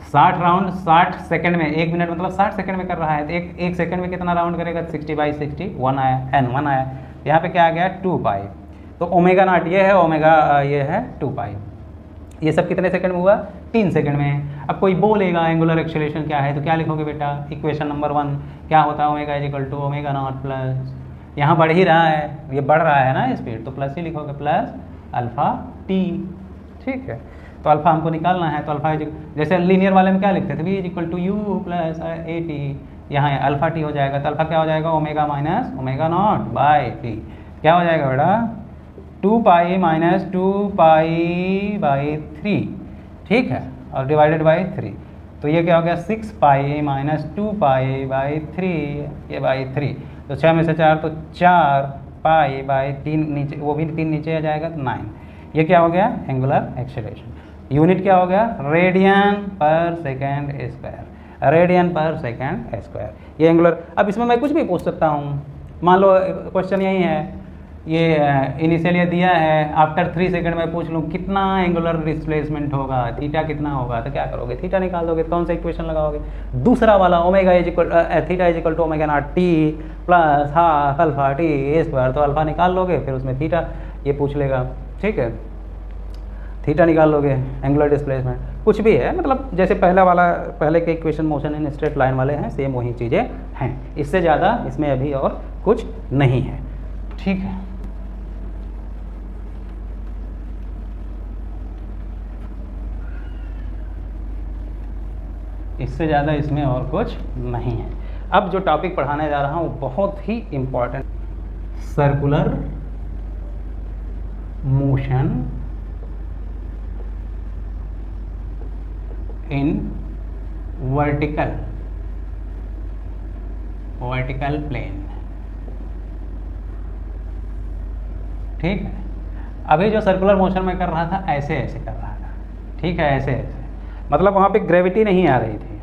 60 राउंड 60 सेकंड में, 1 मिनट मतलब 60 सेकंड में कर रहा है। तो एक सेकंड में कितना राउंड करेगा? 60/60 1 आया, n 1 आया। यहाँ पे क्या आ गया? 2π। तो ओमेगा नॉट ये है, ओमेगा ये है 2π। ये सब कितने सेकंड में हुआ? 3 सेकंड में। अब कोई बोलेगा एंगुलर एक्सेलरेशन क्या है, तो क्या लिखोगे बेटा? इक्वेशन नंबर 1 क्या होता है? Omega is equal to omega not plus, यहाँ बढ़ ही रहा है, ये बढ़ रहा है ना स्पीड, तो प्लस ही लिखोगे, प्लस अल्फा टी। ठीक है, तो अल्फा हमको निकालना है। तो अल्फा जैसे लीनियर वाले में क्या लिखते थे? V is equal to U plus A T. यहाँ अल्फा टी हो जाएगा। तो अल्फा क्या हो जाएगा? Omega minus omega not by T. क्या हो जाएगा बेटा? 2π माइनस 2π/3। ठीक है, और डिवाइडेड बाई 3। तो ये क्या हो गया? 6π माइनस 2π/3, ये बाई 3। तो 6 में से 4 तो 4π/3 नीचे, वो भी 3 नीचे आ जाएगा तो 9। ये क्या हो गया? Angular acceleration. यूनिट क्या हो गया? रेडियन पर सेकेंड स्क्वायर, रेडियन पर सेकेंड स्क्वायर। ये एंगुलर। अब इसमें मैं कुछ भी पूछ सकता हूँ। मान लो क्वेश्चन यही है, ये इनिशियल ये दिया है, आफ्टर 3 सेकंड में पूछ लूँ कितना एंगुलर डिस्प्लेसमेंट होगा, थीटा कितना होगा, तो क्या करोगे? थीटा निकाल दोगे। कौन सा इक्वेशन लगाओगे? दूसरा वाला, omega is equal theta is equal to omega not T plus half alpha T square. तो अल्फा निकाल लोगे, फिर उसमें थीटा ये पूछ लेगा। ठीक है, थीटा निकाल लोगे, एंगुलर डिस्प्लेसमेंट कुछ भी है, मतलब जैसे पहले के equation motion in straight line वाले हैं, सेम वही चीज़ें हैं। इससे ज़्यादा इसमें अभी और कुछ नहीं है। ठीक है, इससे ज़्यादा इसमें और कुछ नहीं है। अब जो टॉपिक पढ़ाने जा रहा हूँ बहुत ही important, circular motion in vertical plane. ठीक है, अभी जो सर्कुलर मोशन में कर रहा था ऐसे ऐसे कर रहा था। ठीक है, ऐसे ऐसे मतलब वहाँ पे ग्रेविटी नहीं आ रही थी,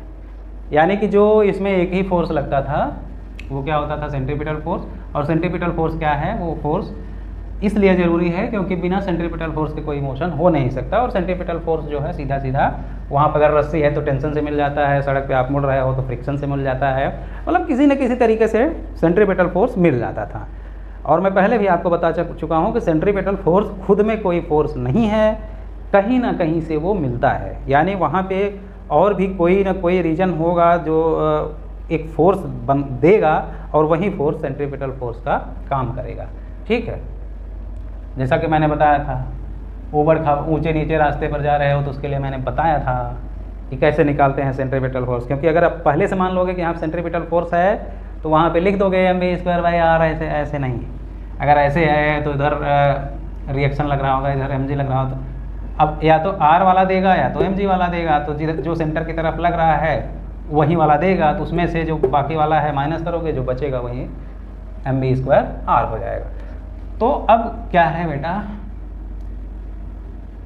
यानी कि जो इसमें एक ही फोर्स लगता था वो क्या होता था? Centripetal force. और सेंट्रीपिटल फोर्स क्या है? वो फोर्स इसलिए ज़रूरी है क्योंकि बिना सेंट्रीपिटल फोर्स के कोई मोशन हो नहीं सकता। और सेंट्रीपिटल फोर्स जो है सीधा सीधा वहाँ पर अगर रस्सी है तो टेंशन से मिल जाता है, सड़क पे आप मुड़ रहे हो तो फ्रिक्शन से मिल जाता है, मतलब किसी न किसी तरीके से सेंट्रीपिटल फोर्स मिल जाता था। और मैं पहले भी आपको बता चुका हूँ कि सेंट्रीपिटल फोर्स खुद में कोई फोर्स नहीं है, कहीं ना कहीं से वो मिलता है। यानी वहाँ पे और भी कोई ना कोई रीजन होगा जो एक फोर्स देगा और वही फोर्स सेंट्रीपिटल फोर्स का काम करेगा। ठीक है, जैसा कि मैंने बताया था, ऊंचे नीचे रास्ते पर जा रहे हो तो उसके लिए मैंने बताया था कि कैसे निकालते हैं सेंट्रीपिटल फोर्स। क्योंकि अगर आप पहले से मान लोगे कि यहाँ सेंट्रीपिटल फोर्स है तो वहाँ पे लिख दोगे mv²/r, ऐसे ऐसे नहीं। अगर ऐसे है तो इधर रिएक्शन लग रहा होगा, इधर mg लग रहा हो, तो अब या तो r वाला देगा या तो mg वाला देगा। तो जो सेंटर की तरफ लग रहा है वही वाला देगा, तो उसमें से जो बाकी वाला है माइनस करोगे, जो बचेगा वही mv²r हो जाएगा। तो अब क्या है बेटा,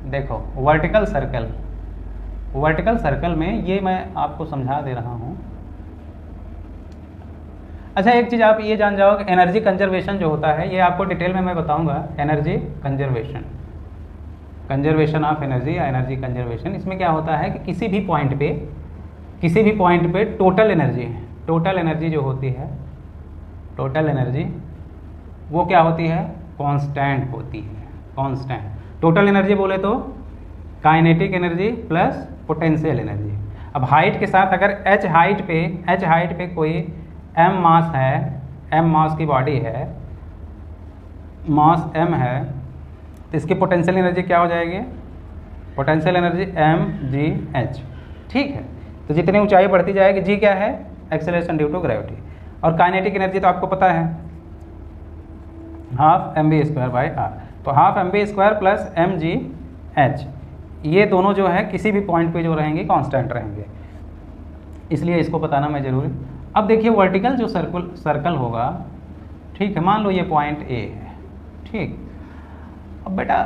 देखो वर्टिकल सर्कल में ये मैं आपको समझा दे रहा हूँ। अच्छा, एक चीज़ आप ये जान जाओ कि एनर्जी कंजर्वेशन जो होता है, ये आपको डिटेल में मैं बताऊंगा। एनर्जी कंजर्वेशन ऑफ एनर्जी या एनर्जी कंजर्वेशन, इसमें क्या होता है कि किसी भी पॉइंट पे टोटल एनर्जी जो होती है, टोटल एनर्जी वो क्या होती है, कांस्टेंट होती है। कांस्टेंट टोटल एनर्जी बोले तो kinetic energy plus potential energy. अब हाइट के साथ अगर h हाइट पे कोई m मास है, m मास की बॉडी है, मास m है, तो इसकी पोटेंशियल एनर्जी क्या हो जाएगी, पोटेंशियल एनर्जी mgh। ठीक है, तो जितनी ऊंचाई बढ़ती जाएगी, g क्या है, एक्सेलरेशन ड्यू टू ग्रेविटी। और काइनेटिक एनर्जी तो आपको पता है, हाफ mv²/r। तो हाफ mv² प्लस mgh, ये दोनों जो है किसी भी पॉइंट पे जो रहेंगे कांस्टेंट रहेंगे, इसलिए इसको बताना मैं ज़रूरी। अब देखिए वर्टिकल जो सर्कल होगा, ठीक है, मान लो ये पॉइंट A है। ठीक, अब बेटा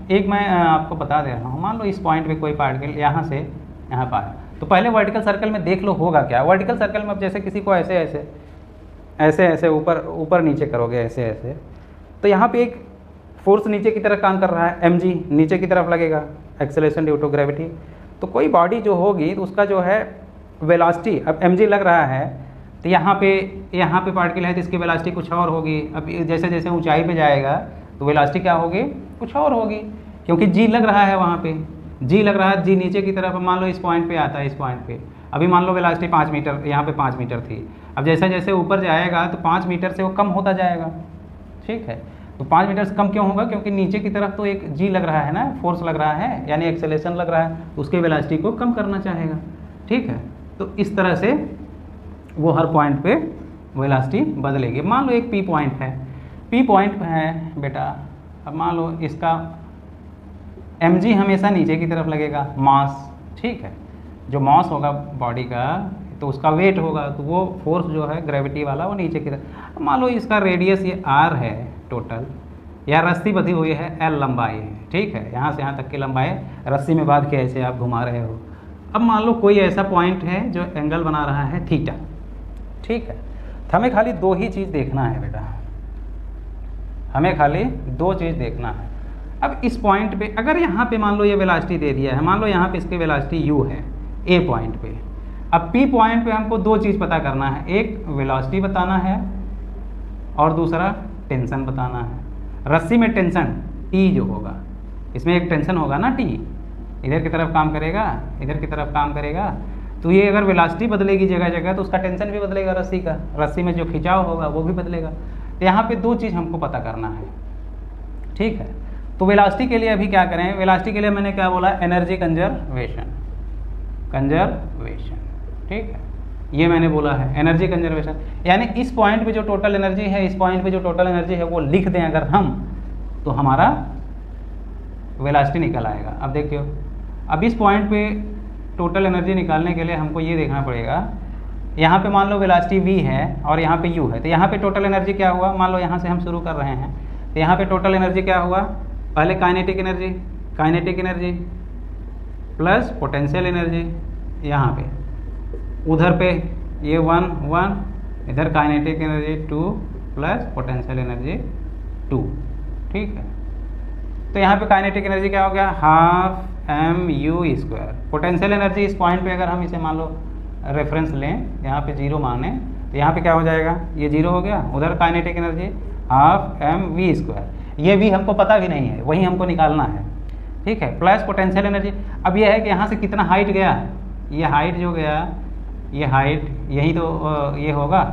एक मैं आपको बता दे रहा हूँ, मान लो इस पॉइंट पे कोई पार्टिकल यहाँ से यहाँ पर आया, तो पहले वर्टिकल सर्कल में देख लो होगा क्या। वर्टिकल सर्कल में अब जैसे किसी को ऐसे ऊपर नीचे करोगे, ऐसे तो यहाँ पे एक फोर्स नीचे की तरफ काम कर रहा है, mg नीचे की तरफ लगेगा, एक्सेलरेशन ड्यू टू ग्रेविटी। तो कोई बॉडी जो होगी तो उसका जो है वेलोसिटी, अब mg लग रहा है तो यहाँ पे पार्टिकल है तो इसकी वेलोसिटी कुछ और होगी। अब जैसे जैसे ऊंचाई पे जाएगा तो वेलोसिटी क्या होगी, कुछ और होगी, क्योंकि g लग रहा है वहाँ पे, g लग रहा है, g नीचे की तरफ। मान लो इस पॉइंट पे आता है, इस पॉइंट पे अभी मान लो वेलोसिटी 5 मीटर, यहाँ पे 5 मीटर थी। अब जैसे जैसे ऊपर जाएगा तो 5 मीटर से वो कम होता जाएगा। ठीक है, तो 5 मीटर से कम क्यों होगा, क्योंकि नीचे की तरफ तो एक g लग रहा है ना, फोर्स लग रहा है, यानी एक्सेलरेशन लग रहा है, तो उसके वेलोसिटी को कम करना चाहेगा। ठीक है, तो इस तरह से वो हर पॉइंट पे वेलोसिटी बदलेगी। मान लो एक P पॉइंट है बेटा, अब मान लो इसका mg हमेशा नीचे की तरफ लगेगा, मास। ठीक है, जो मास होगा बॉडी का तो उसका वेट होगा, तो वो फोर्स जो है ग्रेविटी वाला वो नीचे की तरफ। मान लो इसका रेडियस ये r है टोटल, या रस्सी बंधी हुई है l लंबाई है। ठीक है, यहाँ से यहाँ तक की लंबाई रस्सी में बांध के ऐसे आप घुमा रहे हो। अब मान लो कोई ऐसा पॉइंट है जो एंगल बना रहा है थीटा। ठीक है, तो हमें खाली 2 ही चीज़ देखना है बेटा, हमें खाली 2 चीज़ देखना है। अब इस पॉइंट पे अगर यहाँ पे मान लो ये वेलोसिटी दे दिया है, मान लो यहाँ पे इसकी वेलोसिटी u है A पॉइंट पे। अब P पॉइंट पे हमको 2 चीज़ पता करना है, एक वेलोसिटी बताना है और दूसरा टेंशन बताना है। रस्सी में टेंशन T जो होगा, इसमें एक टेंशन होगा ना, T इधर की तरफ काम करेगा, इधर की तरफ काम करेगा, तो ये अगर वेलोसिटी बदलेगी जगह जगह तो उसका टेंशन भी बदलेगा रस्सी का, रस्सी में जो खिंचाव होगा वो भी बदलेगा। तो यहाँ पे 2 चीज़ हमको पता करना है। ठीक है, तो वेलोसिटी के लिए अभी क्या करें, वेलोसिटी के लिए मैंने क्या बोला, एनर्जी कंजर्वेशन। ठीक है, ये मैंने बोला है एनर्जी कंजर्वेशन, यानी इस पॉइंट पे जो टोटल एनर्जी है, इस पॉइंट पे जो टोटल एनर्जी है वो लिख दें अगर हम, तो हमारा वेलोसिटी निकल आएगा। अब देखियो, अब इस पॉइंट पे टोटल एनर्जी निकालने के लिए हमको ये देखना पड़ेगा, यहाँ पे मान लो वेलोसिटी v है और यहाँ पे u है, तो यहाँ पे टोटल एनर्जी क्या हुआ, मान लो यहाँ से हम शुरू कर रहे हैं, तो यहाँ पे टोटल एनर्जी क्या हुआ, पहले kinetic energy plus potential energy, यहाँ पे उधर पे ये 1 इधर kinetic energy 2 plus potential energy 2। ठीक है। तो यहाँ पे काइनेटिक एनर्जी क्या हो गया, half M U square. Potential energy इस पॉइंट पे अगर हम इसे मान लो रेफरेंस लें, यहाँ पे 0 माने, तो यहाँ पे क्या हो जाएगा, ये 0 हो गया। उधर kinetic energy half M V square, ये भी हमको पता भी नहीं है, वही हमको निकालना है, ठीक है। प्लस पोटेंशियल एनर्जी, अब ये है कि यहाँ से कितना हाइट गया, ये हाइट जो गया, ये हाइट यही तो ये होगा,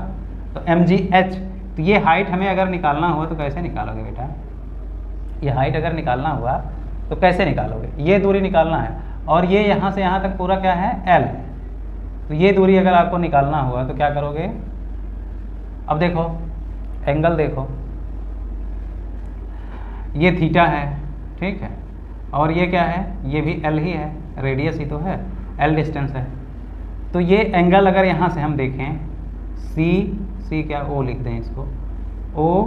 तो एम जी एच। तो ये हाइट हमें अगर निकालना हुआ तो कैसे निकालोगे बेटा, ये हाइट अगर निकालना हुआ तो कैसे निकालोगे, ये दूरी निकालना है, और ये यहाँ से यहाँ तक पूरा क्या है, एल। तो ये दूरी अगर आपको निकालना हुआ तो क्या करोगे, अब देखो एंगल देखो, ये थीटा है, ठीक है, और ये क्या है, ये भी एल ही है, रेडियस ही तो है, एल डिस्टेंस है। तो ये एंगल अगर यहाँ से हम देखें, सी क्या, ओ लिख दें इसको, ओ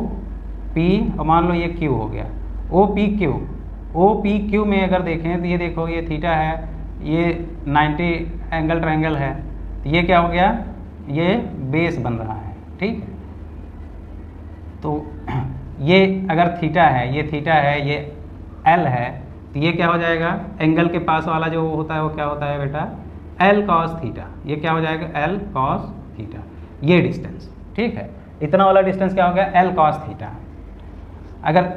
पी, और मान लो ये क्यू हो गया, ओ पी क्यू में अगर देखें तो ये देखो, ये थीटा है, ये 90 एंगल ट्रायंगल है, तो ये क्या हो गया, ये बेस बन रहा है, ठीक है। तो ये अगर थीटा है, ये थीटा है, ये एल है, तो ये क्या हो जाएगा, एंगल के पास वाला जो होता है वो क्या होता है बेटा, एल कॉस थीटा। ये क्या हो जाएगा, एल कॉस थीटा, ये डिस्टेंस, ठीक है। इतना वाला डिस्टेंस क्या हो गया, एल कॉस थीटा। अगर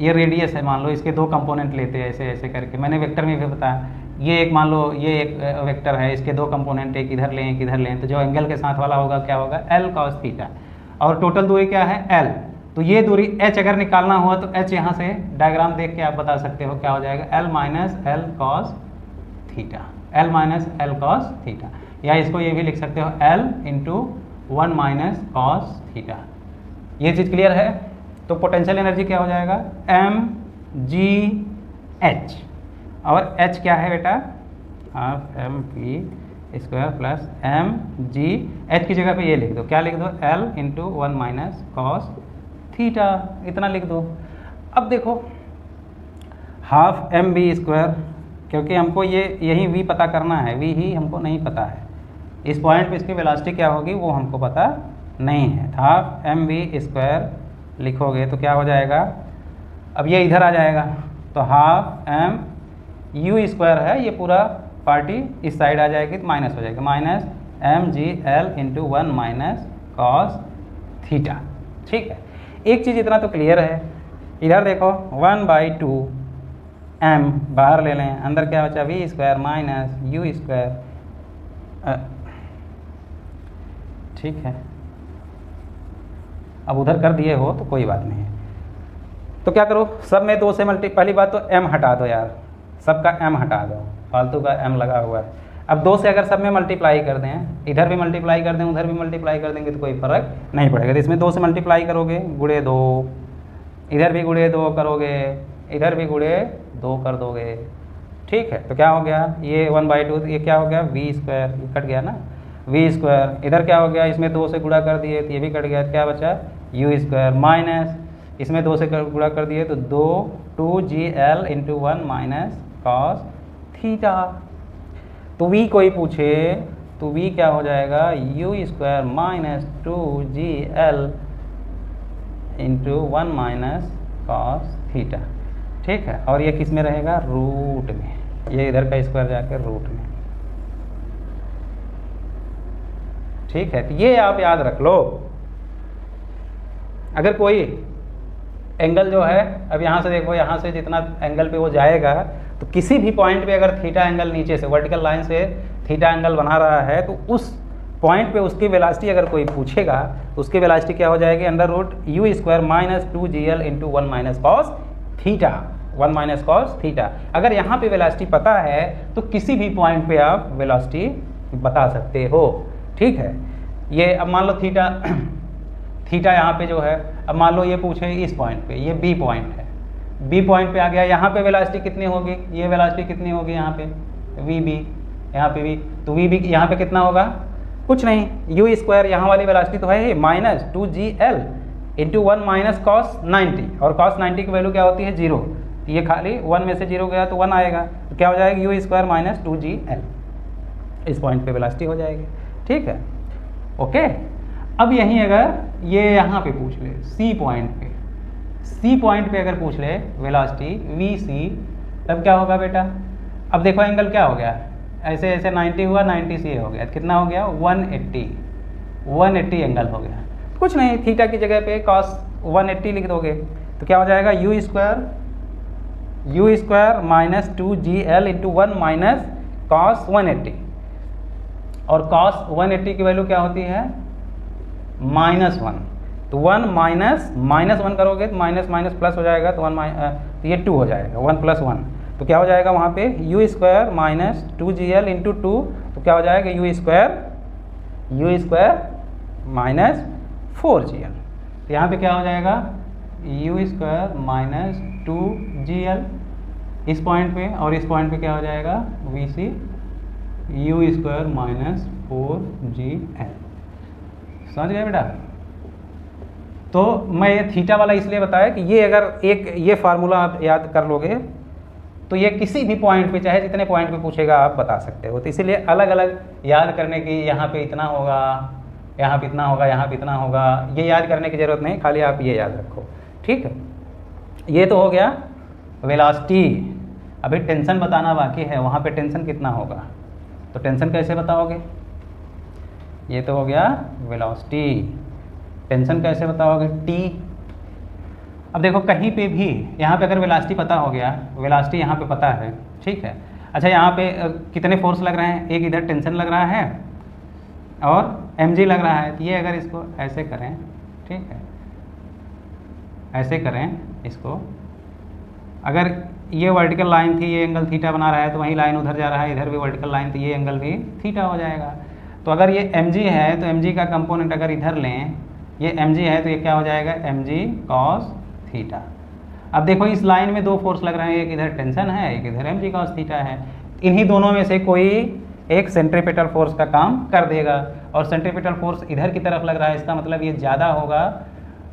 ये रेडियस है, मान लो इसके 2 कंपोनेंट लेते हैं ऐसे ऐसे करके, मैंने वेक्टर में भी बताया, ये एक मान लो ये एक वेक्टर है, इसके 2 कंपोनेंट, एक इधर लें एक इधर लें, तो जो एंगल के साथ वाला होगा क्या होगा, एल कॉस थीटा, और टोटल दूरी क्या है, एल। तो ये दूरी एच अगर निकालना हुआ तो एच यहाँ से डायग्राम देख के आप बता सकते हो क्या हो जाएगा, L minus L cos theta, L minus L cos theta, या इसको ये भी लिख सकते हो L into 1 minus cos theta. ये चीज़ क्लियर है। तो पोटेंशियल एनर्जी क्या हो जाएगा, एम जी एच, और एच क्या है बेटा, half M P square plus M G H की जगह पे ये लिख दो, क्या लिख दो, L into 1 minus cos theta, इतना लिख दो। अब देखो हाफ एम बी स्क्वायर, क्योंकि हमको ये यही v पता करना है, v ही हमको नहीं पता है, इस पॉइंट पे इसकी वेलोसिटी क्या होगी वो हमको पता नहीं है। हाफ एम बी स्क्वायर लिखोगे तो क्या हो जाएगा, अब ये इधर आ जाएगा, तो हाफ एम यू स्क्वायर है, ये पूरा पार्टी इस साइड आ जाएगी तो माइनस हो जाएगा, minus M G L into 1 minus cos theta, ठीक है। एक चीज़ इतना तो क्लियर है, इधर देखो 1/2 एम बाहर ले लें, अंदर क्या बचा, V square minus U square, ठीक है। अब उधर कर दिए हो तो कोई बात नहीं है, तो क्या करो, सब में 2 से पहली बात तो m हटा दो यार, सबका m हटा दो, फालतू का m लगा हुआ है। अब 2 से अगर सब में मल्टीप्लाई कर दें, इधर भी मल्टीप्लाई कर दें उधर भी मल्टीप्लाई कर देंगे तो कोई फ़र्क नहीं पड़ेगा। तो इसमें 2 से मल्टीप्लाई करोगे, गुणे 2, इधर भी गुणे 2 करोगे, इधर भी गुणे 2 कर दोगे, ठीक है। तो क्या हो गया, ये 1/2, ये क्या हो गया, वी स्क्वायर, ये कट गया ना, वी स्क्वायर, इधर क्या हो गया, इसमें 2 से गुणा कर दिए तो ये भी कट गया, क्या बचा, यू स्क्वायर माइनस, इसमें 2 से गुणा कर दिए तो 2g l into 1 minus cos theta. तो v कोई पूछे तो v क्या हो जाएगा, you square minus 2g l into 1 minus cos theta, ठीक है। और ये किस में रहेगा, रूट में, ये इधर का स्क्वायर जाकर रूट में, ठीक है। तो ये आप याद रख लो। अगर कोई एंगल जो है, अब यहाँ से देखो, यहाँ से जितना एंगल पे वो जाएगा, तो किसी भी पॉइंट पे अगर थीटा एंगल नीचे से वर्टिकल लाइन से थीटा एंगल बना रहा है, तो उस पॉइंट पे उसकी वेलोसिटी अगर कोई पूछेगा तो उसकी वेलोसिटी क्या हो जाएगी, under root U square minus 2gl into 1 minus cos theta, 1 minus cos theta. अगर यहाँ पे वेलोसिटी पता है तो किसी भी पॉइंट पे आप वेलोसिटी बता सकते हो, ठीक है। ये अब मान लो थीटा यहाँ पे जो है, अब मान लो ये पूछे इस पॉइंट पे, ये बी पॉइंट है, बी पॉइंट पे आ गया, यहाँ पे वेलोसिटी कितनी होगी, ये वेलोसिटी कितनी होगी यहाँ पे, वी बी, यहाँ पे भी, तो वी बी यहाँ पे कितना होगा, कुछ नहीं, यू स्क्वायर, यहाँ वाली वेलोसिटी तो है ही minus 2gl into 1 minus cos 90, और कॉस 90 की वैल्यू क्या होती है, 0, ये खाली 1 में से 0 गया तो 1 आएगा, तो क्या हो जाएगा, यू स्क्वायर माइनस 2gl, इस पॉइंट पे वेलोसिटी हो जाएगी, ठीक है, ओके। अब यहीं अगर ये यहाँ पे पूछ ले, सी पॉइंट पे, सी पॉइंट पे अगर पूछ ले वेलोसिटी वी सी, तब क्या होगा बेटा? अब देखो एंगल क्या हो गया, ऐसे ऐसे 90 हुआ, 90 सी हो गया, कितना हो गया? 180 एंगल हो गया। कुछ नहीं, थीटा की जगह पे cos 180 लिख दोगे तो क्या हो जाएगा? You square minus 2GL into 1 minus cos 180, और cos 180 की वैल्यू क्या होती है? -1। तो 1 माइनस 1 करोगे तो माइनस माइनस प्लस हो जाएगा, तो 1 तो ये 2 हो जाएगा, 1 + 1 तो क्या हो जाएगा वहाँ पे? You square minus 2GL into 2 तो क्या हो जाएगा? You square minus 4GL। तो यहाँ पे क्या हो जाएगा? यू स्क्वायर माइनस 2GL इस पॉइंट पे, और इस पॉइंट पे क्या हो जाएगा? VC you square minus 4GL। समझ गए बेटा? तो मैं ये थीटा वाला इसलिए बताया कि ये अगर एक ये फार्मूला आप याद कर लोगे तो ये किसी भी पॉइंट पे, चाहे जितने पॉइंट पे पूछेगा, आप बता सकते हो। तो इसीलिए अलग अलग याद करने की, यहाँ पे इतना होगा, यहाँ पे इतना होगा, यहाँ पे इतना होगा, ये याद करने की ज़रूरत नहीं, खाली आप ये याद रखो। ठीक है, ये तो हो गया वेलोसिटी। अभी टेंशन बताना बाकी है, वहाँ पे टेंशन कितना होगा, तो टेंशन कैसे बताओगे? ये तो हो गया वेलोसिटी, टेंशन कैसे बताओगे? टी। अब देखो कहीं पे भी यहाँ पे अगर वेलोसिटी पता हो गया, वेलोसिटी यहाँ पे पता है, ठीक है। अच्छा, यहाँ पे कितने फोर्स लग रहे हैं? एक इधर टेंशन लग रहा है और mg लग रहा है। तो ये अगर इसको ऐसे करें, ठीक है, ऐसे करें इसको, अगर ये वर्टिकल लाइन थी, ये एंगल थीटा बना रहा है, तो वही लाइन उधर जा रहा है, इधर भी वर्टिकल लाइन, तो ये एंगल भी थीटा हो जाएगा। तो अगर ये mg है तो mg का कंपोनेंट अगर इधर लें, ये mg है तो ये क्या हो जाएगा? mg cos theta. अब देखो इस लाइन में दो फोर्स लग रहे हैं, एक इधर टेंशन है, एक इधर mg cos थीटा है। इन्हीं दोनों में से कोई एक सेंट्रीपिटल फोर्स का काम कर देगा, और सेंट्रीपिटल फोर्स इधर की तरफ लग रहा है, इसका मतलब ये ज़्यादा होगा।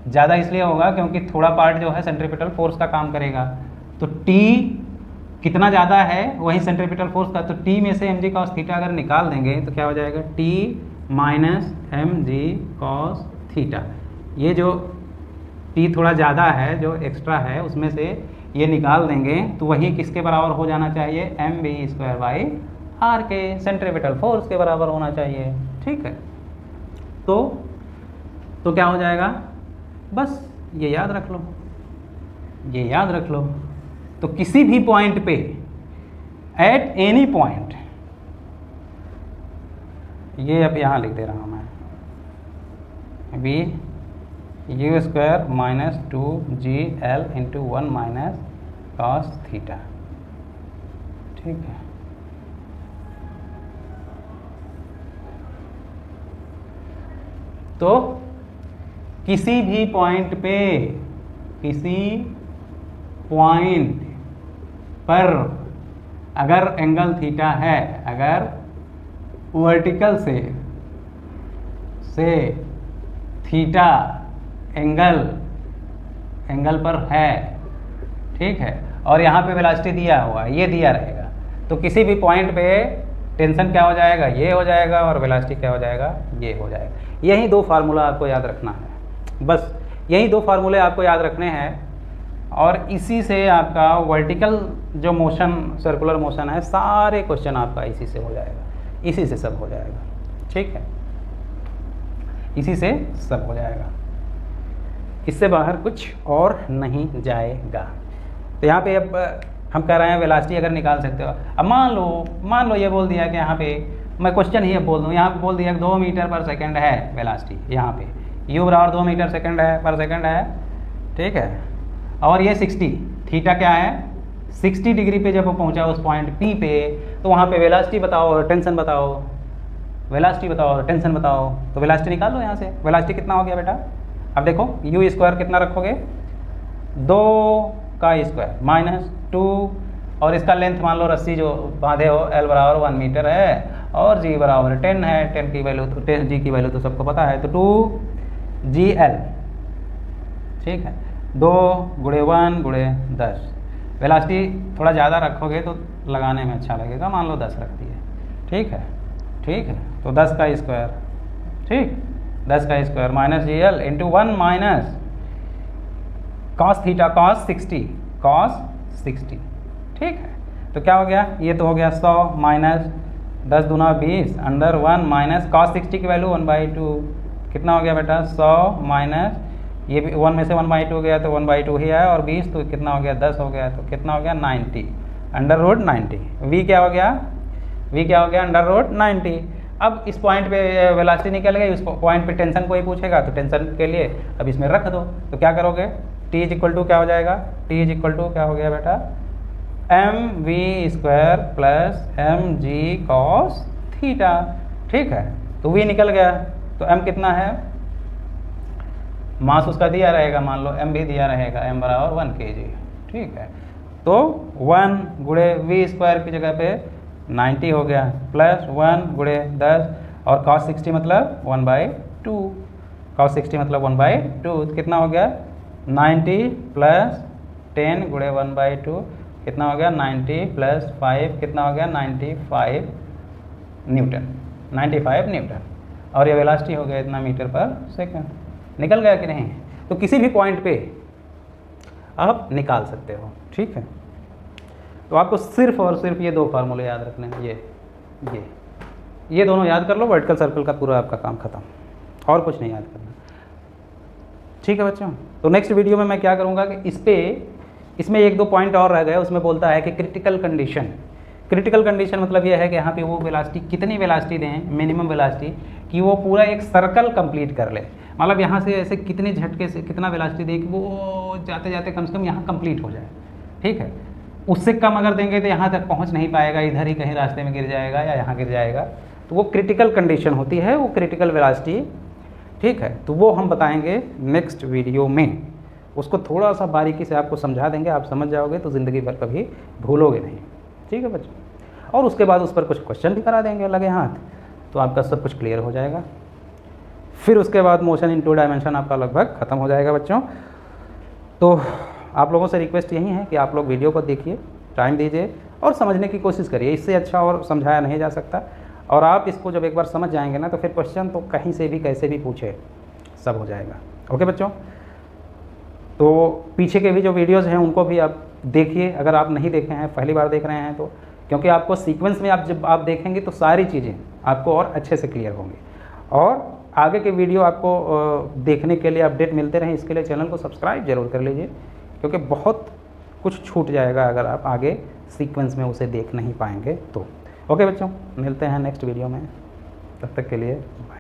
ज़्यादा इसलिए होगा क्योंकि थोड़ा पार्ट जो है सेंट्रीपिटल फोर्स का काम करेगा। तो T कितना ज़्यादा है वही सेंट्रीपिटल फोर्स का, तो T में से mg cos थीटा अगर निकाल देंगे तो क्या हो जाएगा? T minus mg cos theta. ये जो T थोड़ा ज़्यादा है, जो एक्स्ट्रा है, उसमें से ये निकाल देंगे तो वही किसके बराबर हो जाना चाहिए? mv²/r के, सेंट्रीपिटल फोर्स के बराबर होना चाहिए। ठीक है, तो क्या हो जाएगा? बस ये याद रख लो, ये याद रख लो। तो किसी भी पॉइंट पे, एट एनी पॉइंट, ये अब यहाँ लिख दे रहा हूँ मैं, v u² minus 2gl into 1 minus cos theta. ठीक है, तो किसी भी पॉइंट पे, किसी पॉइंट पर अगर एंगल थीटा है, अगर वर्टिकल से थीटा एंगल पर है, ठीक है, और यहाँ पे वेलोसिटी दिया हुआ है, ये दिया रहेगा, तो किसी भी पॉइंट पे टेंशन क्या हो जाएगा? ये हो जाएगा, और वेलोसिटी क्या हो जाएगा? ये हो जाएगा। यही दो फार्मूला आपको याद रखना है, बस यही दो फार्मूले आपको याद रखने हैं, और इसी से आपका वर्टिकल जो मोशन, सर्कुलर मोशन है, सारे क्वेश्चन आपका इसी से हो जाएगा, इसी से सब हो जाएगा। ठीक है, इसी से सब हो जाएगा, इससे बाहर कुछ और नहीं जाएगा। तो यहाँ पे अब हम कह रहे हैं वेलोसिटी अगर निकाल सकते हो। अब मान लो ये बोल दिया कि यहाँ पे, मैं क्वेश्चन ही अब बोल दूँ, यहाँ पे बोल दिया 2 मीटर पर सेकंड है वेलोसिटी, यहाँ पे u बराबर 2 मीटर पर सेकंड है, ठीक है, और ये 60, थीटा क्या है? 60 डिग्री पे जब वो पहुँचा उस पॉइंट P पे, तो वहाँ पे वेलोसिटी बताओ और टेंशन बताओ, वेलोसिटी बताओ और टेंशन बताओ। तो वेलोसिटी निकाल लो यहाँ से। वेलोसिटी कितना हो गया बेटा? अब देखो u² कितना रखोगे? 2 का स्क्वायर माइनस 2, और इसका लेंथ मान लो रस्सी जो बांधे हो L बराबर 1 मीटर है, और G बराबर 10 है। 10 की वैल्यू, तो G की वैल्यू तो सबको पता है, तो 2GL, ठीक है, 2 × 1 × 10। वेलोसिटी थोड़ा ज़्यादा रखोगे तो लगाने में अच्छा लगेगा, मान लो 10 रख दिए, ठीक है, ठीक है, तो 10 का स्क्वायर, ठीक, 10 का square minus GL into 1 minus cos theta cos 60, ठीक है। तो क्या हो गया, ये तो हो गया 100 माइनस 10 दूना 20 अंडर 1 माइनस cos 60 की वैल्यू 1/2, कितना हो गया बेटा 100 माइनस ये भी 1 में से 1/2 हो गया तो 1/2 ही आया, और 20 तो कितना हो गया 10 हो गया, तो कितना हो गया 90 अंडर रूट 90। v क्या हो गया, अंडर रूट 90। अब इस पॉइंट पे वेलोसिटी निकल गई, उस पॉइंट पे टेंशन कोई पूछेगा तो टेंशन के लिए अब इसमें रख दो, तो क्या करोगे t इज इक्वल टू क्या हो जाएगा, t इज इक्वल टू क्या हो गया बेटा mv² plus mg cos theta, ठीक है। तो v निकल गया, तो m कितना है, मास उसका दिया रहेगा, मान लो m भी दिया रहेगा, m बराबर 1 kg, ठीक है। तो 1 गुणे v² की जगह पे 90 हो गया, प्लस 1 गुणे 10 और cos 60 मतलब 1/2, cos 60 मतलब 1/2, तो कितना हो गया 90 प्लस 10 गुणे 1/2 कितना हो गया 90 प्लस 5 कितना हो गया 95 न्यूटन, और ये वेलोसिटी हो गया इतना मीटर पर सेकंड। निकल गया कि नहीं, तो किसी भी पॉइंट पे आप निकाल सकते हो, ठीक है। तो आपको सिर्फ और सिर्फ ये दो फार्मूले याद रखने हैं, ये दोनों याद कर लो, वर्टिकल सर्कल का पूरा आपका काम खत्म, और कुछ नहीं याद करना, ठीक है बच्चों। तो नेक्स्ट वीडियो में मैं क्या करूँगा कि इसमें 1-2 पॉइंट और रह गए, उसमें बोलता है कि क्रिटिकल कंडीशन मतलब ये है कि यहाँ पे वो वेलोसिटी कितनी वेलोसिटी दें, मिनिमम वेलोसिटी, कि वो पूरा एक सर्कल कंप्लीट कर ले, मतलब यहाँ से ऐसे कितने झटके से कितना वेलोसिटी दे कि वो जाते जाते कम से कम यहाँ कंप्लीट हो जाए, ठीक है। उससे कम अगर देंगे तो यहाँ तक पहुँच नहीं पाएगा, इधर ही कहीं रास्ते में गिर जाएगा या यहाँ गिर जाएगा, तो वो क्रिटिकल कंडीशन होती है, वो क्रिटिकल वेलोसिटी, ठीक है। तो वो हम बताएंगे नेक्स्ट वीडियो में, उसको थोड़ा सा बारीकी से आपको समझा देंगे, आप समझ जाओगे तो ज़िंदगी भर कभी भूलोगे नहीं, ठीक है बच्चों। और उसके बाद उस पर कुछ क्वेश्चन भी करा देंगे लगे हाथ, तो आपका सब कुछ क्लियर हो जाएगा। फिर उसके बाद मोशन इन 2 डायमेंशन आपका लगभग ख़त्म हो जाएगा बच्चों। तो आप लोगों से रिक्वेस्ट यही है कि आप लोग वीडियो को देखिए, टाइम दीजिए और समझने की कोशिश करिए, इससे अच्छा और समझाया नहीं जा सकता। और आप इसको जब एक बार समझ जाएंगे ना, तो फिर क्वेश्चन तो कहीं से भी कैसे भी पूछे सब हो जाएगा, ओके बच्चों। तो पीछे के भी जो वीडियोज़ हैं उनको भी आप देखिए, अगर आप नहीं देखे हैं, पहली बार देख रहे हैं तो, क्योंकि आपको सीक्वेंस में जब आप देखेंगे तो सारी चीज़ें आपको और अच्छे से क्लियर होंगी। और आगे के वीडियो आपको देखने के लिए अपडेट मिलते रहें, इसके लिए चैनल को सब्सक्राइब जरूर कर लीजिए, क्योंकि बहुत कुछ छूट जाएगा अगर आप आगे सीक्वेंस में उसे देख नहीं पाएंगे तो। ओके बच्चों, मिलते हैं नेक्स्ट वीडियो में, तब तक के लिए